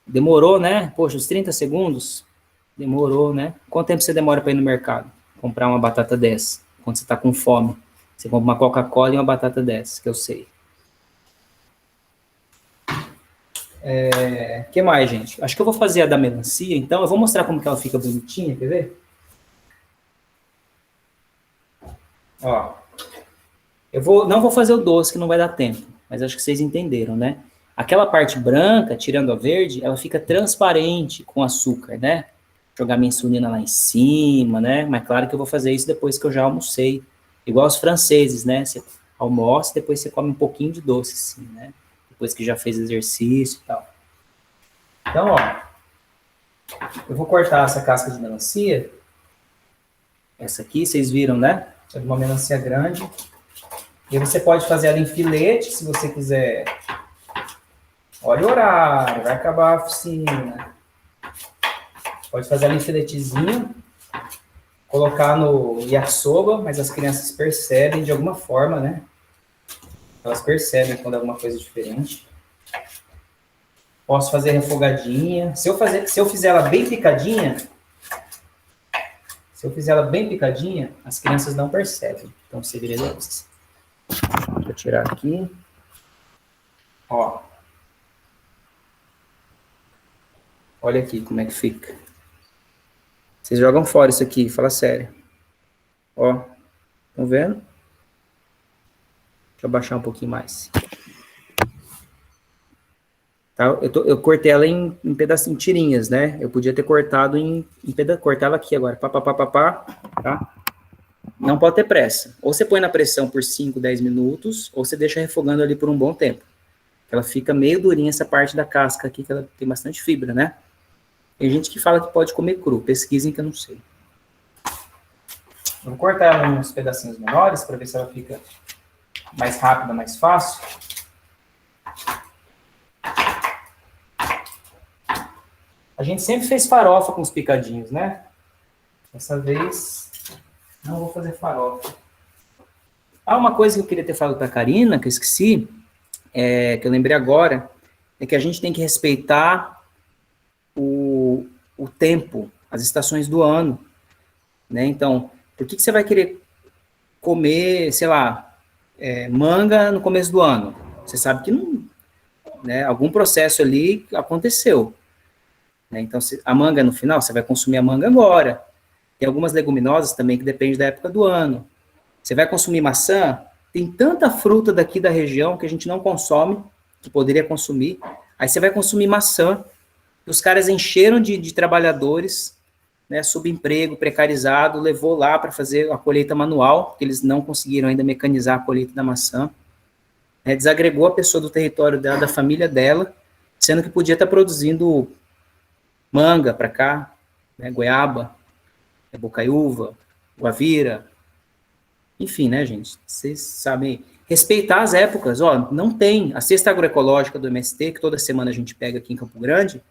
Demorou, né? Poxa, os 30 segundos? Demorou, né? Quanto tempo você demora para ir no mercado? Comprar uma batata dessa, quando você está com fome. Você compra uma Coca-Cola e uma batata dessa, que eu sei. Que mais, gente? Acho que eu vou fazer a da melancia, então. Eu vou mostrar como que ela fica bonitinha, quer ver? Ó, não vou fazer o doce, que não vai dar tempo, mas acho que vocês entenderam, né? Aquela parte branca, tirando a verde, ela fica transparente com açúcar, né? Jogar minha insulina lá em cima, né? Mas claro que eu vou fazer isso depois que eu já almocei. Igual os franceses, né? Você almoça, depois você come um pouquinho de doce, assim, né? Depois que já fez exercício e tal. Então, ó, eu vou cortar essa casca de melancia. Essa aqui, vocês viram, né? É uma melancia grande. E você pode fazer ela em filete, se você quiser. Olha o horário, vai acabar a oficina. Pode fazer ela em filetezinho, colocar no yakisoba, mas as crianças percebem de alguma forma, né? Elas percebem quando é alguma coisa diferente. Posso fazer refogadinha. Se eu fizer ela bem picadinha, as crianças não percebem. Então, o segredo é esse. Deixa eu tirar aqui. Ó. Olha aqui como é que fica. Vocês jogam fora isso aqui, fala sério. Ó, estão vendo? Deixa eu abaixar um pouquinho mais. Tá? Eu cortei ela em pedacinhos, em tirinhas, né? Eu podia ter cortado cortar ela aqui agora. Tá? Não pode ter pressa. Ou você põe na pressão por 5, 10 minutos, ou você deixa refogando ali por um bom tempo. Ela fica meio durinha essa parte da casca aqui, que ela tem bastante fibra, né? Tem gente que fala que pode comer cru. Pesquisem que eu não sei. Vou cortar ela em uns pedacinhos menores, para ver se ela fica mais rápida, mais fácil. A gente sempre fez farofa com os picadinhos, né? Dessa vez, não vou fazer farofa. Uma coisa que eu queria ter falado para a Karina, que eu esqueci, que eu lembrei agora, é que a gente tem que respeitar o tempo, as estações do ano, né? Então, por que você vai querer comer, sei lá, manga no começo do ano? Você sabe que não, né, algum processo ali aconteceu. Né? Então, a manga no final, você vai consumir a manga agora. Tem algumas leguminosas também que dependem da época do ano. Você vai consumir maçã, tem tanta fruta daqui da região que a gente não consome, que poderia consumir. Aí você vai consumir maçã, os caras encheram de trabalhadores, né, subemprego, precarizado, levou lá para fazer a colheita manual, porque eles não conseguiram ainda mecanizar a colheita da maçã. Desagregou a pessoa do território dela, da família dela, sendo que podia estar produzindo manga para cá, né, goiaba, bocaiúva, guavira, enfim, né, gente, vocês sabem, respeitar as épocas, ó, não tem, a cesta agroecológica do MST, que toda semana a gente pega aqui em Campo Grande,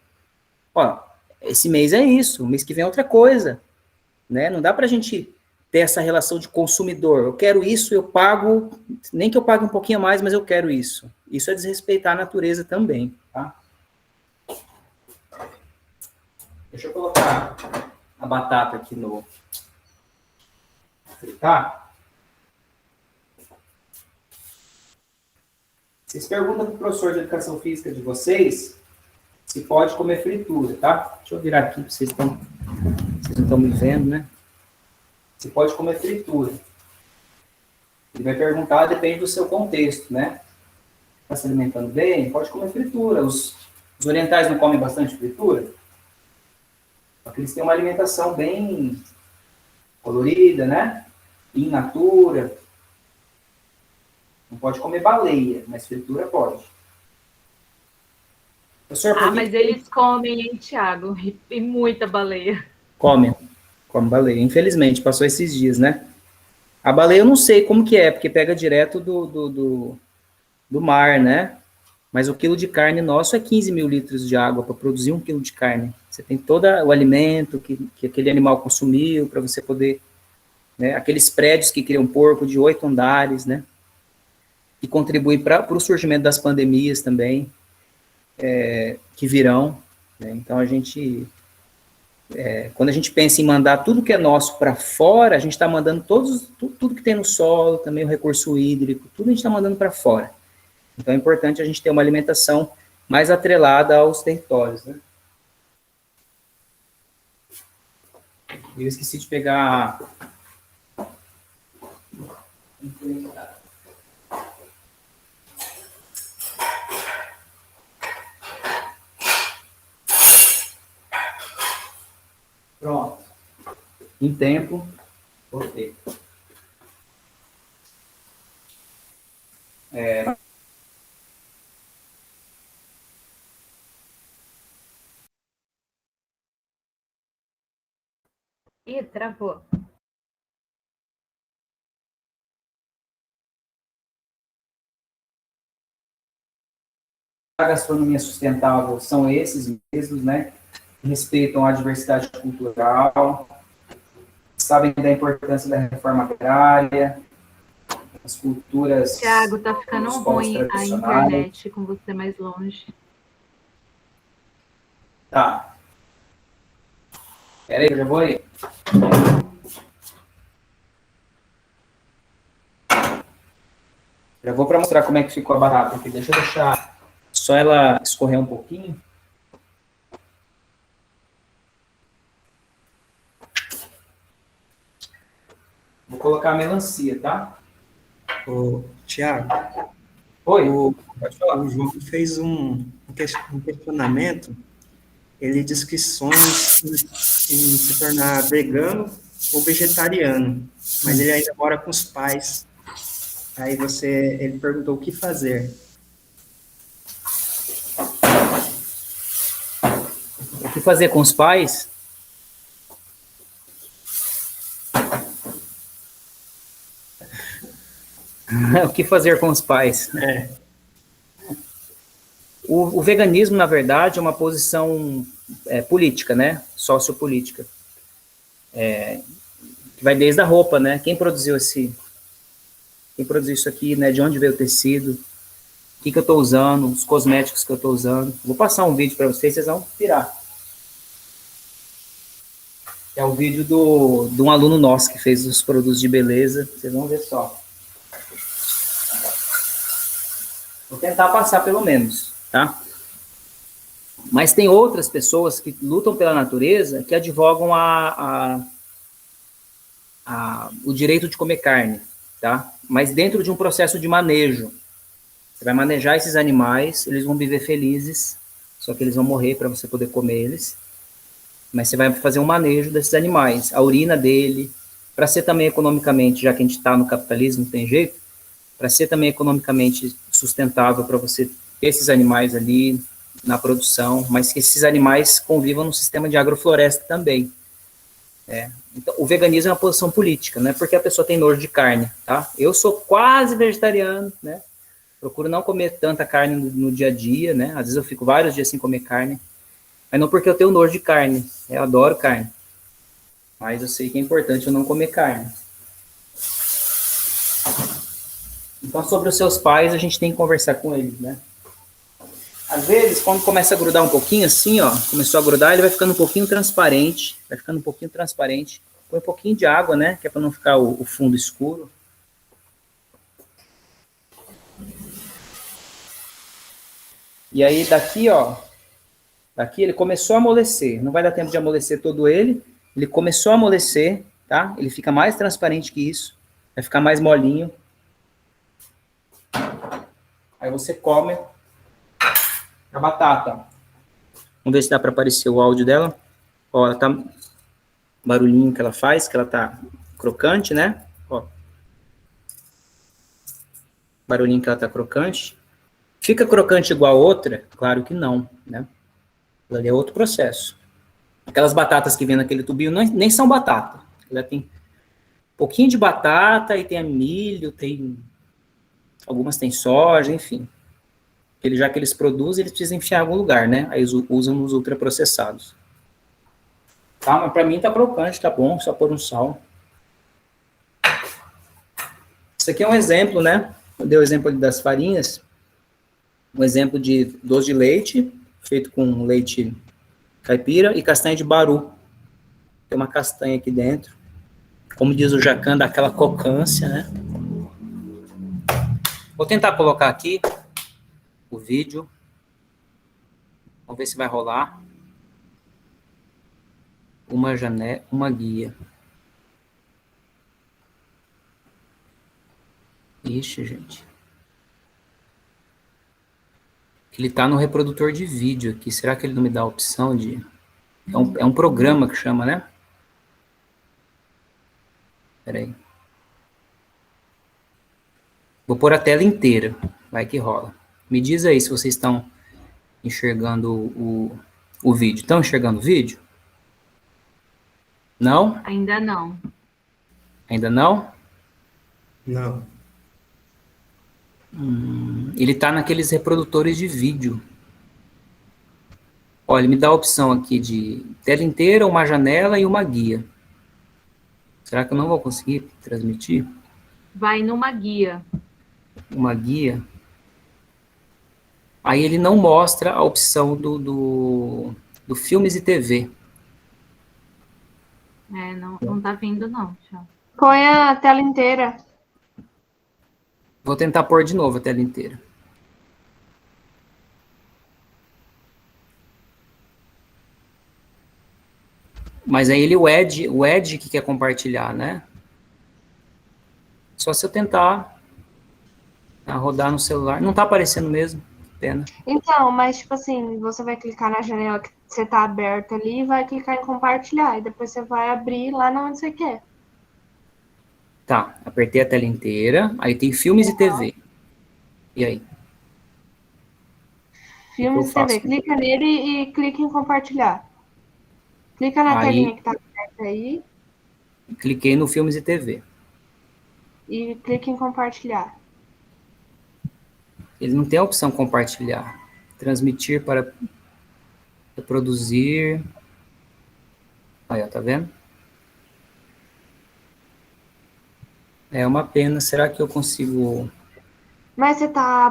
ó, esse mês é isso, o mês que vem é outra coisa, né, não dá pra gente ter essa relação de consumidor, eu quero isso, eu pago, nem que eu pague um pouquinho a mais, mas eu quero isso é desrespeitar a natureza também, tá? Deixa eu colocar a batata aqui no fritar. Vocês perguntam para o professor de educação física de vocês se pode comer fritura, tá? Deixa eu virar aqui, vocês não estão me vendo, né? Se pode comer fritura. Ele vai perguntar, depende do seu contexto, né? Está se alimentando bem? Pode comer fritura. Os orientais não comem bastante fritura? Porque eles têm uma alimentação bem colorida, né? In natura. Não pode comer baleia, mas fritura pode. Professor, mas eles comem, hein, Thiago? E muita baleia. Come baleia. Infelizmente, passou esses dias, né? A baleia eu não sei como que é, porque pega direto do mar, né? Mas o quilo de carne nosso é 15 mil litros de água para produzir 1 quilo de carne. Você tem todo o alimento que aquele animal consumiu para você poder... Né, aqueles prédios que criam porco de 8 andares, né? E contribui para o surgimento das pandemias também, que virão. Né? Então, quando a gente pensa em mandar tudo que é nosso para fora, a gente está mandando tudo que tem no solo, também o recurso hídrico, tudo a gente está mandando para fora. Então, é importante a gente ter uma alimentação mais atrelada aos territórios. Né? Eu esqueci de pegar Pronto. Em tempo, ok. Ih, travou. A gastronomia sustentável são esses mesmos, né? Respeitam a diversidade cultural, sabem da importância da reforma agrária, as culturas Thiago, tá ficando dos povos ruim a tradicionais. internet com você mais longe. Tá. Pera aí, eu já vou aí. Já vou para mostrar como é que ficou a batata aqui. Deixa eu deixar só ela escorrer um pouquinho. Vou colocar a melancia, tá? Ô, Tiago, Oi, o, pode falar. o João fez um questionamento. Ele diz que sonha em se tornar vegano ou vegetariano, mas ele ainda mora com os pais. Aí ele perguntou o que fazer. O que fazer com os pais? O que fazer com os pais? É, O veganismo, na verdade, é uma posição política, né? Sociopolítica. Que vai desde a roupa, né? Quem produziu isso aqui, né? De onde veio o tecido? O que eu estou usando? Os cosméticos que eu estou usando? Vou passar um vídeo para vocês vão pirar. É o vídeo de um aluno nosso que fez os produtos de beleza. Vocês vão ver só. Vou tentar passar pelo menos, tá? Mas tem outras pessoas que lutam pela natureza que advogam o direito de comer carne, tá? Mas dentro de um processo de manejo. Você vai manejar esses animais, eles vão viver felizes, só que eles vão morrer para você poder comer eles. Mas você vai fazer um manejo desses animais, a urina dele, para ser também economicamente, já que a gente está no capitalismo, não tem jeito, para ser também economicamente sustentável para você ter esses animais ali na produção, mas que esses animais convivam no sistema de agrofloresta também. Então, o veganismo é uma posição política, não é porque a pessoa tem nojo de carne, tá? Eu sou quase vegetariano, né? Procuro não comer tanta carne no dia a dia, né? Às vezes eu fico vários dias sem comer carne, mas não porque eu tenho nojo de carne. Eu adoro carne. Mas eu sei que é importante eu não comer carne. Então, sobre os seus pais, a gente tem que conversar com eles, né? Às vezes, quando começa a grudar um pouquinho assim, ó, começou a grudar, ele vai ficando um pouquinho transparente. Vai ficando um pouquinho transparente. Põe um pouquinho de água, né? Que é para não ficar o fundo escuro. E aí, daqui, ó, daqui ele começou a amolecer. Não vai dar tempo de amolecer todo ele. Ele começou a amolecer, tá? Ele fica mais transparente que isso. Vai ficar mais molinho. Aí você come a batata. Vamos ver se dá para aparecer o áudio dela. Ó, ela tá... barulhinho que ela faz, que ela tá crocante, né? Ó. Barulhinho que ela tá crocante. Fica crocante igual a outra? Claro que não, né? Ela é outro processo. Aquelas batatas que vem naquele tubinho nem são batata. Ela tem um pouquinho de batata e tem milho, tem... algumas tem soja, enfim. Já que eles produzem, eles precisam enfiar em algum lugar, né? Aí usam nos ultraprocessados. Tá, mas pra mim tá crocante, tá bom, só pôr um sal. Isso aqui é um exemplo, né? Eu dei o exemplo ali das farinhas. Um exemplo de doce de leite, feito com leite caipira e castanha de baru. Tem uma castanha aqui dentro. Como diz o Jacan, dá aquela cocância, né? Vou tentar colocar aqui o vídeo. Vamos ver se vai rolar. Uma guia. Ixi, gente. Ele tá no reprodutor de vídeo aqui. Será que ele não me dá a opção de... É um programa que chama, né? Peraí. Vou pôr a tela inteira. Vai que rola. Me diz aí se vocês estão enxergando o vídeo. Estão enxergando o vídeo? Não? Ainda não. Ainda não? Não. Ele tá naqueles reprodutores de vídeo. Olha, ele me dá a opção aqui de tela inteira, uma janela e uma guia. Será que eu não vou conseguir transmitir? Vai numa guia. Uma guia. Aí ele não mostra a opção do filmes e TV. Não tá vindo não, tchau. Põe a tela inteira. Vou tentar pôr de novo a tela inteira. Mas aí o Ed que quer compartilhar, né? Só se eu tentar rodar no celular. Não tá aparecendo mesmo, que pena. Então, mas tipo assim, você vai clicar na janela que você tá aberta ali e vai clicar em compartilhar. E depois você vai abrir lá onde você quer. Tá, apertei a tela inteira. Aí tem filmes e TV. E aí? Filmes e TV. Clica nele e clica em compartilhar. Clica na telinha que tá aberta aí. Cliquei no filmes e TV. E clica em compartilhar. Ele não tem a opção compartilhar. Transmitir para produzir. Aí, ó, tá vendo? É uma pena. Será que eu consigo... Mas você tá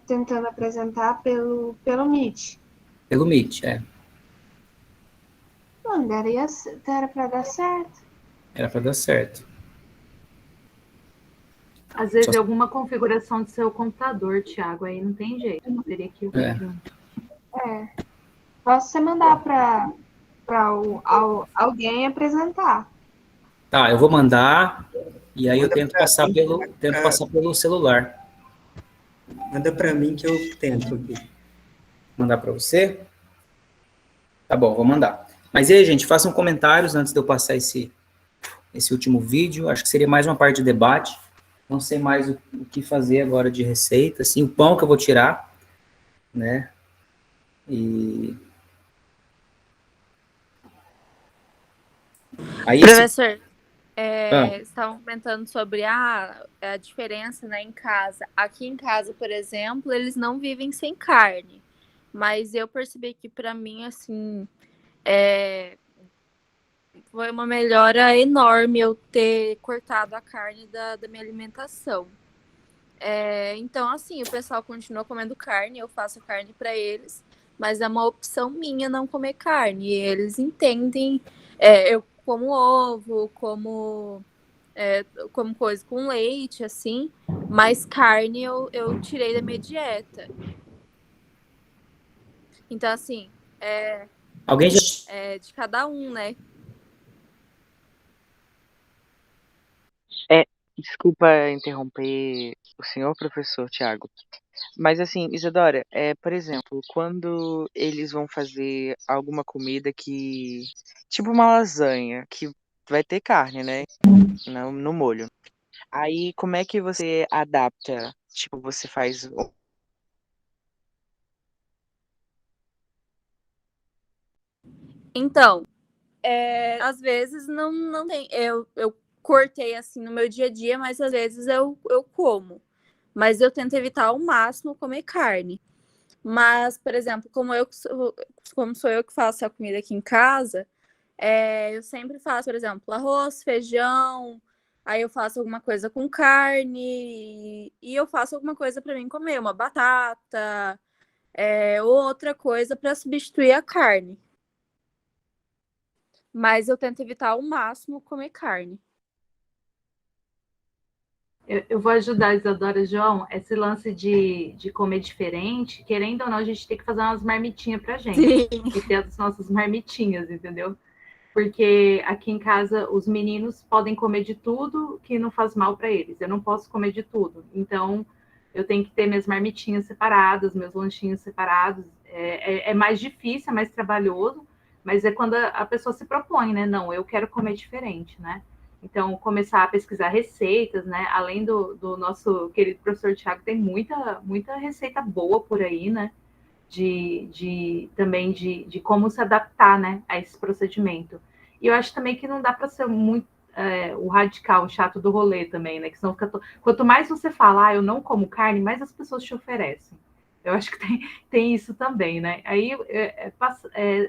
tentando apresentar pelo Meet. Pelo Meet, é. Não, era pra dar certo. Era para dar certo. Às vezes é alguma configuração do seu computador, Thiago, aí não tem jeito. Eu teria que Posso você mandar para alguém apresentar. Tá, eu vou mandar e aí eu tento passar pelo celular. Manda para mim que eu tento aqui. Mandar para você? Tá bom, vou mandar. Mas e aí, gente, façam comentários antes de eu passar esse último vídeo. Acho que seria mais uma parte de debate. Não sei mais o que fazer agora de receita. Assim, o pão que eu vou tirar, né? Aí, professor, estavam comentando sobre a diferença, né, em casa. Aqui em casa, por exemplo, eles não vivem sem carne. Mas eu percebi que, para mim, assim, foi uma melhora enorme eu ter cortado a carne da minha alimentação. Então, assim, o pessoal continua comendo carne, eu faço carne para eles, mas é uma opção minha não comer carne. E eles entendem, eu como ovo, como coisa com leite, assim, mas carne eu tirei da minha dieta. Então, assim, alguém já... de cada um, né? Desculpa interromper o senhor, professor Tiago. Mas assim, Isadora, por exemplo, quando eles vão fazer alguma comida que... Tipo uma lasanha, que vai ter carne, né? No molho. Aí, como é que você adapta? Tipo, você faz... Então, às vezes não tem... Eu cortei assim no meu dia a dia, mas às vezes eu como. Mas eu tento evitar ao máximo comer carne. Mas, por exemplo, como sou eu que faço a comida aqui em casa, eu sempre faço, por exemplo, arroz, feijão, aí eu faço alguma coisa com carne e eu faço alguma coisa para mim comer, uma batata, outra coisa para substituir a carne. Mas eu tento evitar ao máximo comer carne. Eu vou ajudar a Isadora, João, esse lance de comer diferente, querendo ou não, a gente tem que fazer umas marmitinhas pra gente. Sim. E ter as nossas marmitinhas, entendeu? porque aqui em casa os meninos podem comer de tudo que não faz mal para eles. Eu não posso comer de tudo. Então, eu tenho que ter minhas marmitinhas separadas, meus lanchinhos separados. É mais difícil, é mais trabalhoso, mas é quando a pessoa se propõe, né? Não, eu quero comer diferente, né? Então, começar a pesquisar receitas, né? Além do nosso querido professor Tiago, tem muita receita boa por aí, né? Também de como se adaptar, né, a esse procedimento. E eu acho também que não dá para ser muito o radical, o chato do rolê também, né? Que senão fica quanto mais você fala, eu não como carne, mais as pessoas te oferecem. Eu acho que tem isso também, né? Aí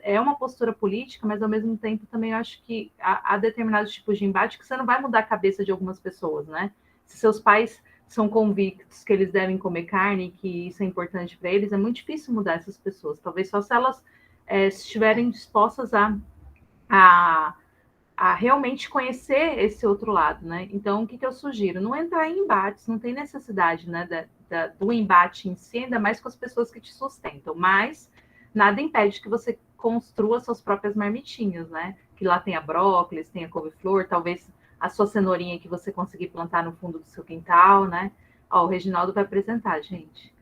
é uma postura política, mas ao mesmo tempo também eu acho que há determinados tipos de embate que você não vai mudar a cabeça de algumas pessoas, né? Se seus pais são convictos que eles devem comer carne, que isso é importante para eles, é muito difícil mudar essas pessoas. Talvez só se elas estiverem dispostas a, a realmente conhecer esse outro lado, né? Então, o que eu sugiro? Não entrar em embates, não tem necessidade, né, do embate em si, ainda mais com as pessoas que te sustentam, mas nada impede que você construa suas próprias marmitinhas, né? Que lá tenha brócolis, tenha couve-flor, talvez a sua cenourinha que você conseguir plantar no fundo do seu quintal, né? Ó, o Reginaldo vai apresentar, gente.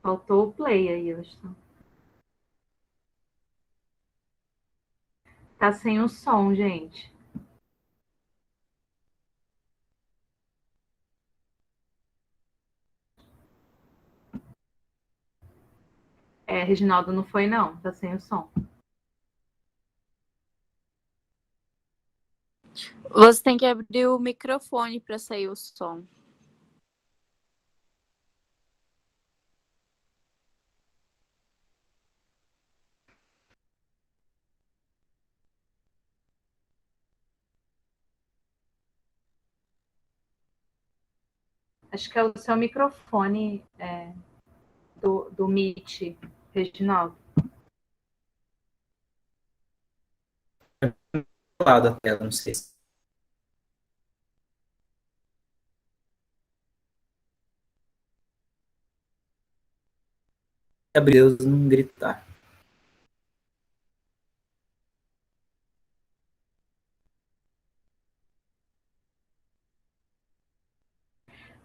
Faltou o play aí, hoje. Tá sem o som, gente. Reginaldo, não foi não, tá sem o som. Você tem que abrir o microfone para sair o som. Acho que é o seu microfone do Meet, Reginaldo. Lado da tela, não sei se Deus não gritar.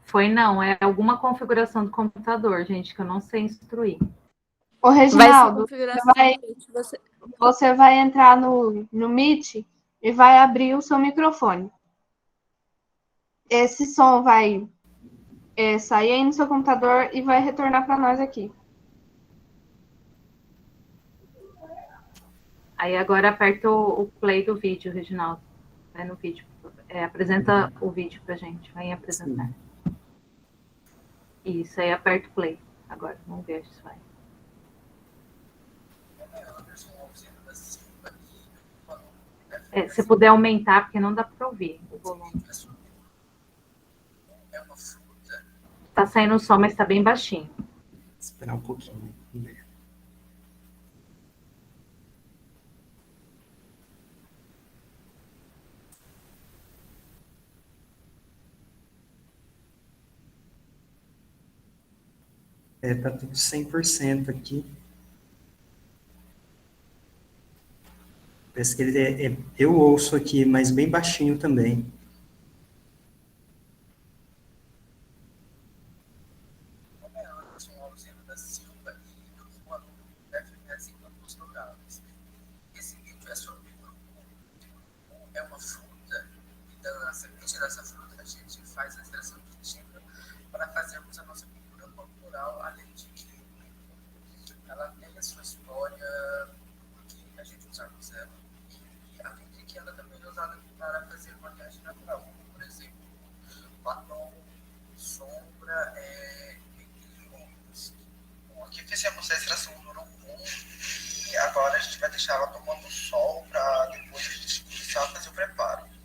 Foi não, é alguma configuração do computador, gente, que eu não sei instruir. Ô, Vai ser Reginaldo, configuração do Meet. você vai entrar no Meet e vai abrir o seu microfone. Esse som vai sair aí no seu computador e vai retornar para nós aqui. Aí agora aperta o play do vídeo, Reginaldo. Vai no vídeo. Apresenta o vídeo pra gente. Vai apresentar. Sim. Isso, aí aperta o play. Agora, vamos ver se vai. Se puder aumentar, porque não dá para ouvir o volume. Tá saindo o som, mas tá bem baixinho. Esperar um pouquinho. Tá tudo 100% aqui. Parece que ele eu ouço aqui, mas bem baixinho também. Fizemos a extração do urucum e agora a gente vai deixar ela tomando sol para depois a gente começar a fazer o preparo.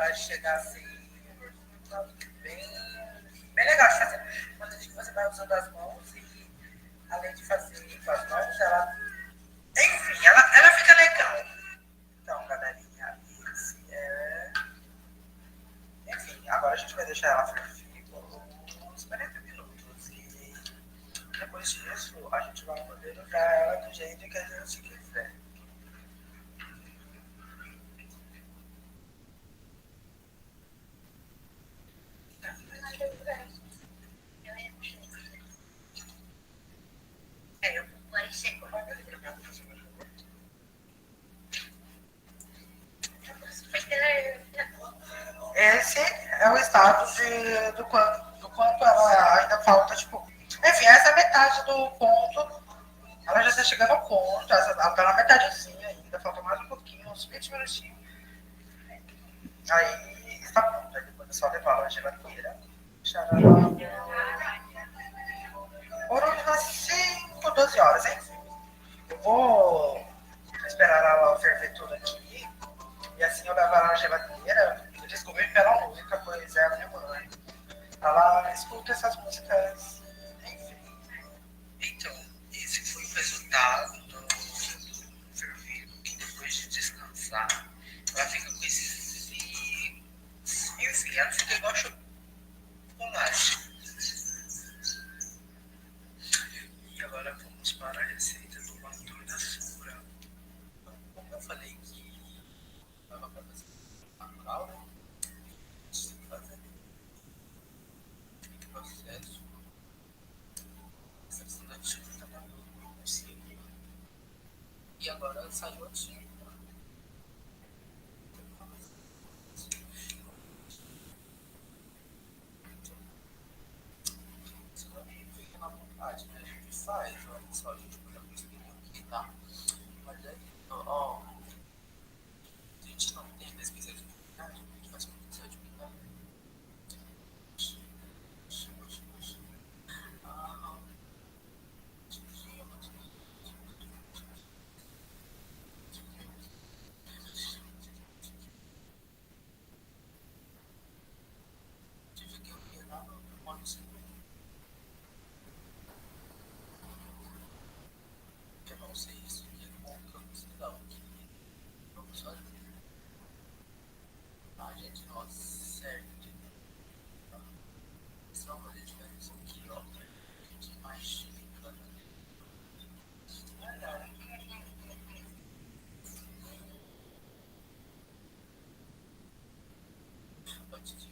ela chega assim, bem, bem legal de fazer. Quando você vai usando as mãos e além de fazer com as mãos, ela, enfim, ela fica legal. Então, galerinha, enfim, agora a gente vai deixar ela ferver por uns 40 minutos e depois disso a gente vai poder usar ela do jeito que a gente quiser. Esse é o status do quanto ela ainda falta, tipo. Enfim, essa é a metade do ponto. Ela já está chegando ao ponto, ela tá na metadezinha ainda, falta mais um pouquinho, uns 20 minutinhos. Aí está pronto, aí depois é só levar ela na geladeira. Deixar ela por umas 5, 12 horas, enfim. Eu vou esperar ela ferver tudo aqui. E assim eu levo ela na geladeira. Eu descobri pela música, pois é a minha mãe. Ela escuta essas músicas, enfim. Então, esse foi o resultado do fervido, que depois de descansar, ela fica com esse. Enfim, ela fica igual chocolate. E agora vamos para a receita do batom da sombra. Como eu falei que dava para fazer natural, né? Tem que fazer o processo. Essa questão da tinta tá possível. E agora saiu a tinta. Se não me fica na vontade, né? A gente faz, olha só, a gente põe a costelinha aqui, tá? Mas aí, ó, a gente não tem mais precisa de umidade, a gente faz com precisa de umidade. Ah, tive que operar uma eu não sei isso aqui é bom, que eu não sei da onde. Vamos fazer. A gente, nossa, certo. Só fazer diferença aqui, ó. De mais xícara. Pode dizer.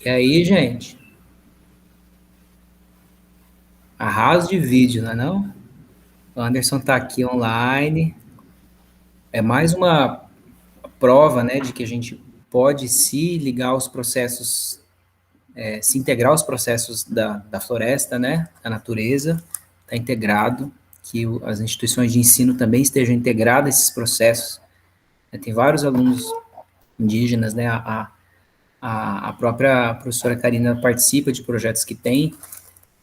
E aí, gente? Arraso de vídeo, não é não? O Anderson está aqui online. É mais uma prova, né, de que a gente pode se ligar aos processos, se integrar aos processos da floresta, né, da natureza, está integrado, que as instituições de ensino também estejam integradas a esses processos. Tem vários alunos indígenas, né, a própria professora Karina participa de projetos que têm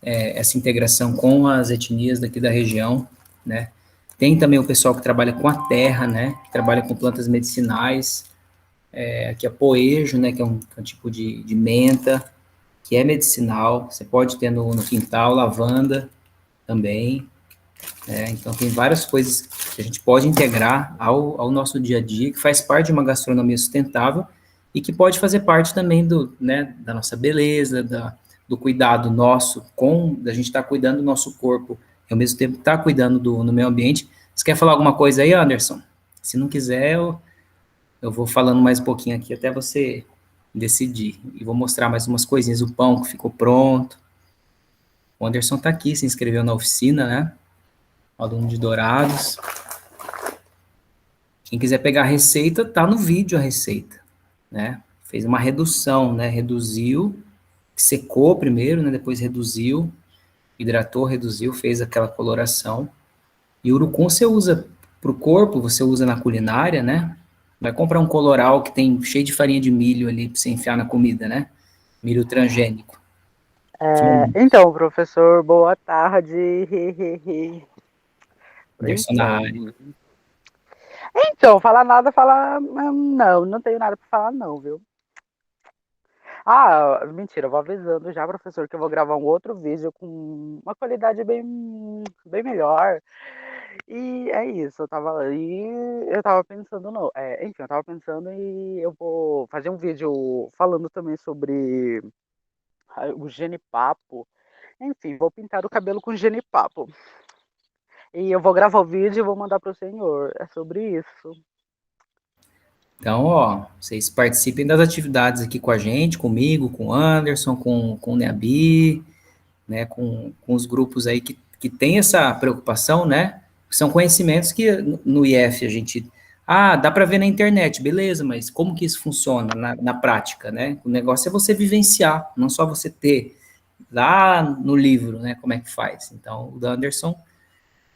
essa integração com as etnias daqui da região, né, Tem também o pessoal que trabalha com a terra, né? Que trabalha com plantas medicinais. Aqui é poejo, né? Que é um tipo de menta, que é medicinal. Você pode ter no quintal, lavanda também. Então, tem várias coisas que a gente pode integrar ao nosso dia a dia, que faz parte de uma gastronomia sustentável e que pode fazer parte também da nossa beleza, do cuidado nosso, da gente estar cuidando do nosso corpo e ao mesmo tempo estar cuidando do meio ambiente. Você quer falar alguma coisa aí, Anderson? Se não quiser, eu vou falando mais um pouquinho aqui até você decidir. E vou mostrar mais umas coisinhas, o pão que ficou pronto. O Anderson está aqui, se inscreveu na oficina, né? Aluno de Dourados. Quem quiser pegar a receita, tá no vídeo a receita, né? Fez uma redução, né? Reduziu, secou primeiro, né? Depois reduziu, hidratou, reduziu, fez aquela coloração. E o urucum você usa para o corpo, você usa na culinária, né? Vai comprar um coloral que tem cheio de farinha de milho ali para você enfiar na comida, né? Milho transgênico. Então, professor, boa tarde. Anderson na área. Então, falar nada, não tenho nada para falar não, viu? Mentira, eu vou avisando já, professor, que eu vou gravar um outro vídeo com uma qualidade bem melhor. E é isso, eu tava pensando, não. Enfim, eu tava pensando e eu vou fazer um vídeo falando também sobre o genipapo. Enfim, vou pintar o cabelo com genipapo. E eu vou gravar o vídeo e vou mandar pro senhor. É sobre isso. Então, ó, vocês participem das atividades aqui com a gente, comigo, com o Anderson, com o Neabi, né, com os grupos aí que tem essa preocupação, né? São conhecimentos que no IF a gente... dá para ver na internet, beleza, mas como que isso funciona na prática, né? O negócio é você vivenciar, não só você ter lá no livro, né, como é que faz. Então, o Anderson,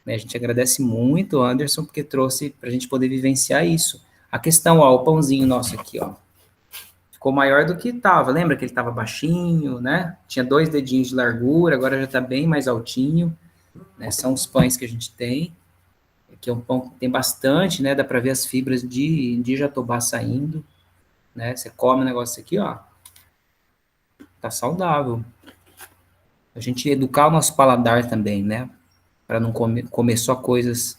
né, a gente agradece muito o Anderson porque trouxe para a gente poder vivenciar isso. A questão, ó, o pãozinho nosso aqui, ó, ficou maior do que estava. Lembra que ele estava baixinho, né? Tinha 2 dedinhos de largura, agora já está bem mais altinho, né? São os pães que a gente tem. Aqui é um pão que tem bastante, né? Dá para ver as fibras de jatobá saindo, né? Você come o negócio aqui, ó, tá saudável. A gente educar o nosso paladar também, né? Para não comer só coisas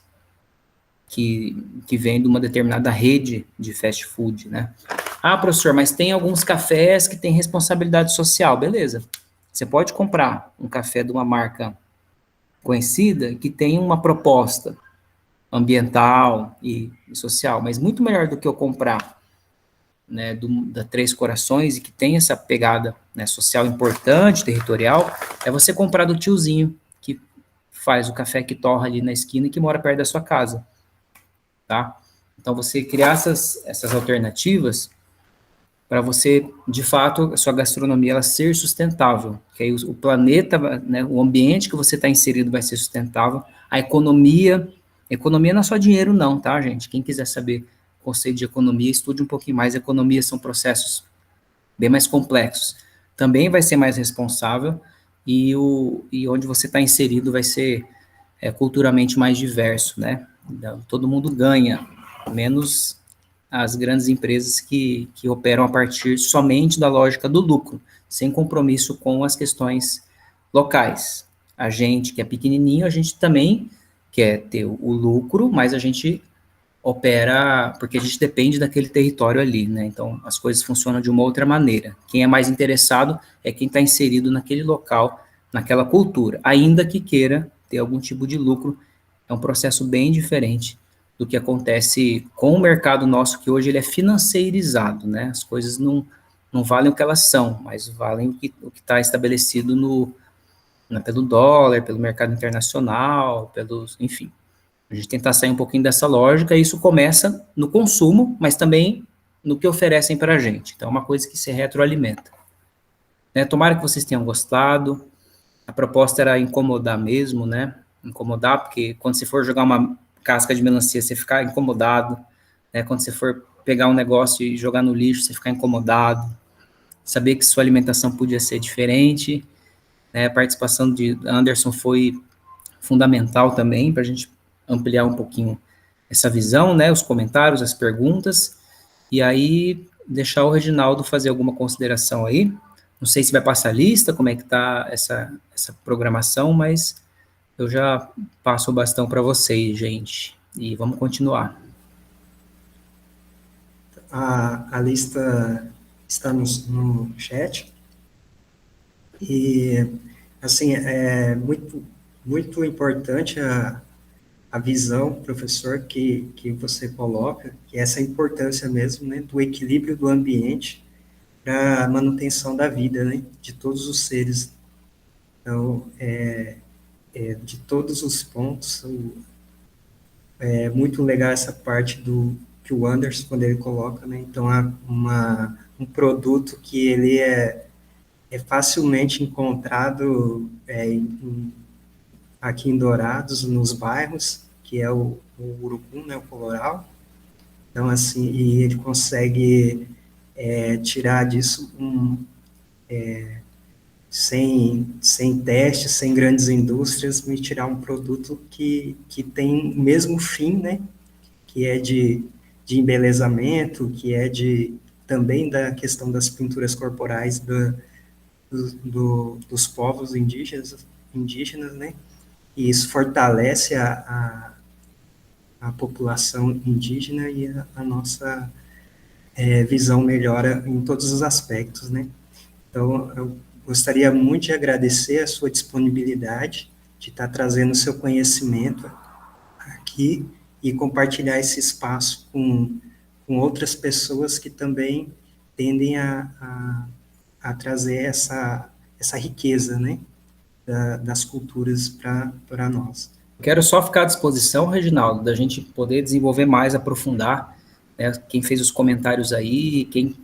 que vêm de uma determinada rede de fast food, né? Professor, mas tem alguns cafés que têm responsabilidade social, beleza. Você pode comprar um café de uma marca conhecida que tem uma proposta ambiental e social, mas muito melhor do que eu comprar, né, da Três Corações e que tem essa pegada, né, social importante, territorial, é você comprar do tiozinho que faz o café que torra ali na esquina e que mora perto da sua casa, tá? Então, você criar essas alternativas para você, de fato, a sua gastronomia ela ser sustentável, que aí o planeta, né, o ambiente que você está inserido vai ser sustentável, a economia não é só dinheiro não, tá, gente? Quem quiser saber o conceito de economia, estude um pouquinho mais, economia são processos bem mais complexos, também vai ser mais responsável, e onde você está inserido vai ser culturalmente mais diverso, né? Então, todo mundo ganha, menos as grandes empresas que operam a partir somente da lógica do lucro, sem compromisso com as questões locais. A gente que é pequenininho, a gente também quer ter o lucro, mas a gente opera, porque a gente depende daquele território ali, né? Então, as coisas funcionam de uma outra maneira. Quem é mais interessado é quem está inserido naquele local, naquela cultura, ainda que queira ter algum tipo de lucro, é um processo bem diferente do que acontece com o mercado nosso, que hoje ele é financeirizado, né? As coisas não valem o que elas são, mas valem o que está estabelecido pelo dólar, pelo mercado internacional, enfim. A gente tentar sair um pouquinho dessa lógica, e isso começa no consumo, mas também no que oferecem para a gente. Então, é uma coisa que se retroalimenta. Né? Tomara que vocês tenham gostado. A proposta era incomodar mesmo, né? Incomodar, porque quando você for jogar uma casca de melancia, você ficar incomodado, né? Quando você for pegar um negócio e jogar no lixo, você ficar incomodado, saber que sua alimentação podia ser diferente, né? A participação de Anderson foi fundamental também para a gente ampliar um pouquinho essa visão, né, os comentários, as perguntas, e aí deixar o Reginaldo fazer alguma consideração aí. Não sei se vai passar a lista, como é que está essa programação, mas eu já passo o bastão para vocês, gente, e vamos continuar. A lista está no chat, e, assim, é muito importante a visão, professor, que você coloca, que é essa importância mesmo, né, do equilíbrio do ambiente para a manutenção da vida, né, de todos os seres. Então, de todos os pontos, é muito legal essa parte que o Anderson, quando ele coloca, né, então, um produto que ele é facilmente encontrado aqui em Dourados, nos bairros, que é o urucum, né, o coloral. Então, assim, e ele consegue tirar disso sem testes, sem grandes indústrias, me tirar um produto que tem o mesmo fim, né, que é de embelezamento, que é também da questão das pinturas corporais dos povos indígenas, né, e isso fortalece a população indígena e a nossa visão melhora em todos os aspectos, né. Então, eu gostaria muito de agradecer a sua disponibilidade, de estar trazendo o seu conhecimento aqui e compartilhar esse espaço com outras pessoas que também tendem a trazer essa riqueza, né, das culturas para nós. Quero só ficar à disposição, Reginaldo, da gente poder desenvolver mais, aprofundar, né, quem fez os comentários aí, quem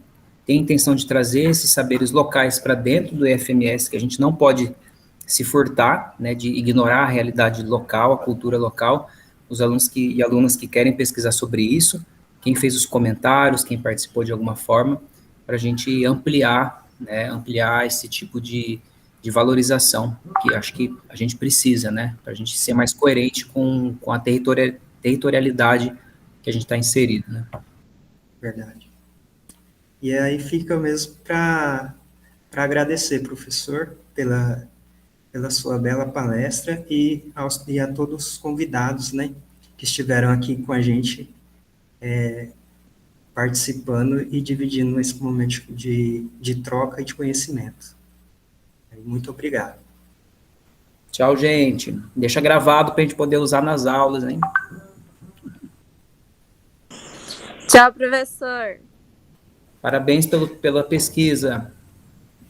tem a intenção de trazer esses saberes locais para dentro do IFMS, que a gente não pode se furtar, né, de ignorar a realidade local, a cultura local, os alunos e alunas que querem pesquisar sobre isso, quem fez os comentários, quem participou de alguma forma, para a gente ampliar, né, ampliar esse tipo de valorização, que acho que a gente precisa, né, para a gente ser mais coerente com a territorialidade que a gente está inserido, né. Verdade. E aí fica mesmo para agradecer, professor, pela sua bela palestra e a todos os convidados, né, que estiveram aqui com a gente, participando e dividindo esse momento de troca e de conhecimento. Muito obrigado. Tchau, gente. Deixa gravado para a gente poder usar nas aulas, hein? Tchau, professor. Parabéns pela pesquisa.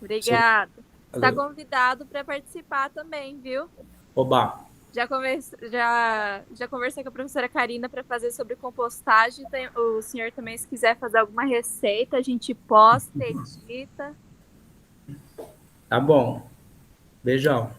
Obrigada. Está convidado para participar também, viu? Oba. Já conversei com a professora Karina para fazer sobre compostagem. O senhor também, se quiser fazer alguma receita, a gente posta, edita. Tá bom. Beijão.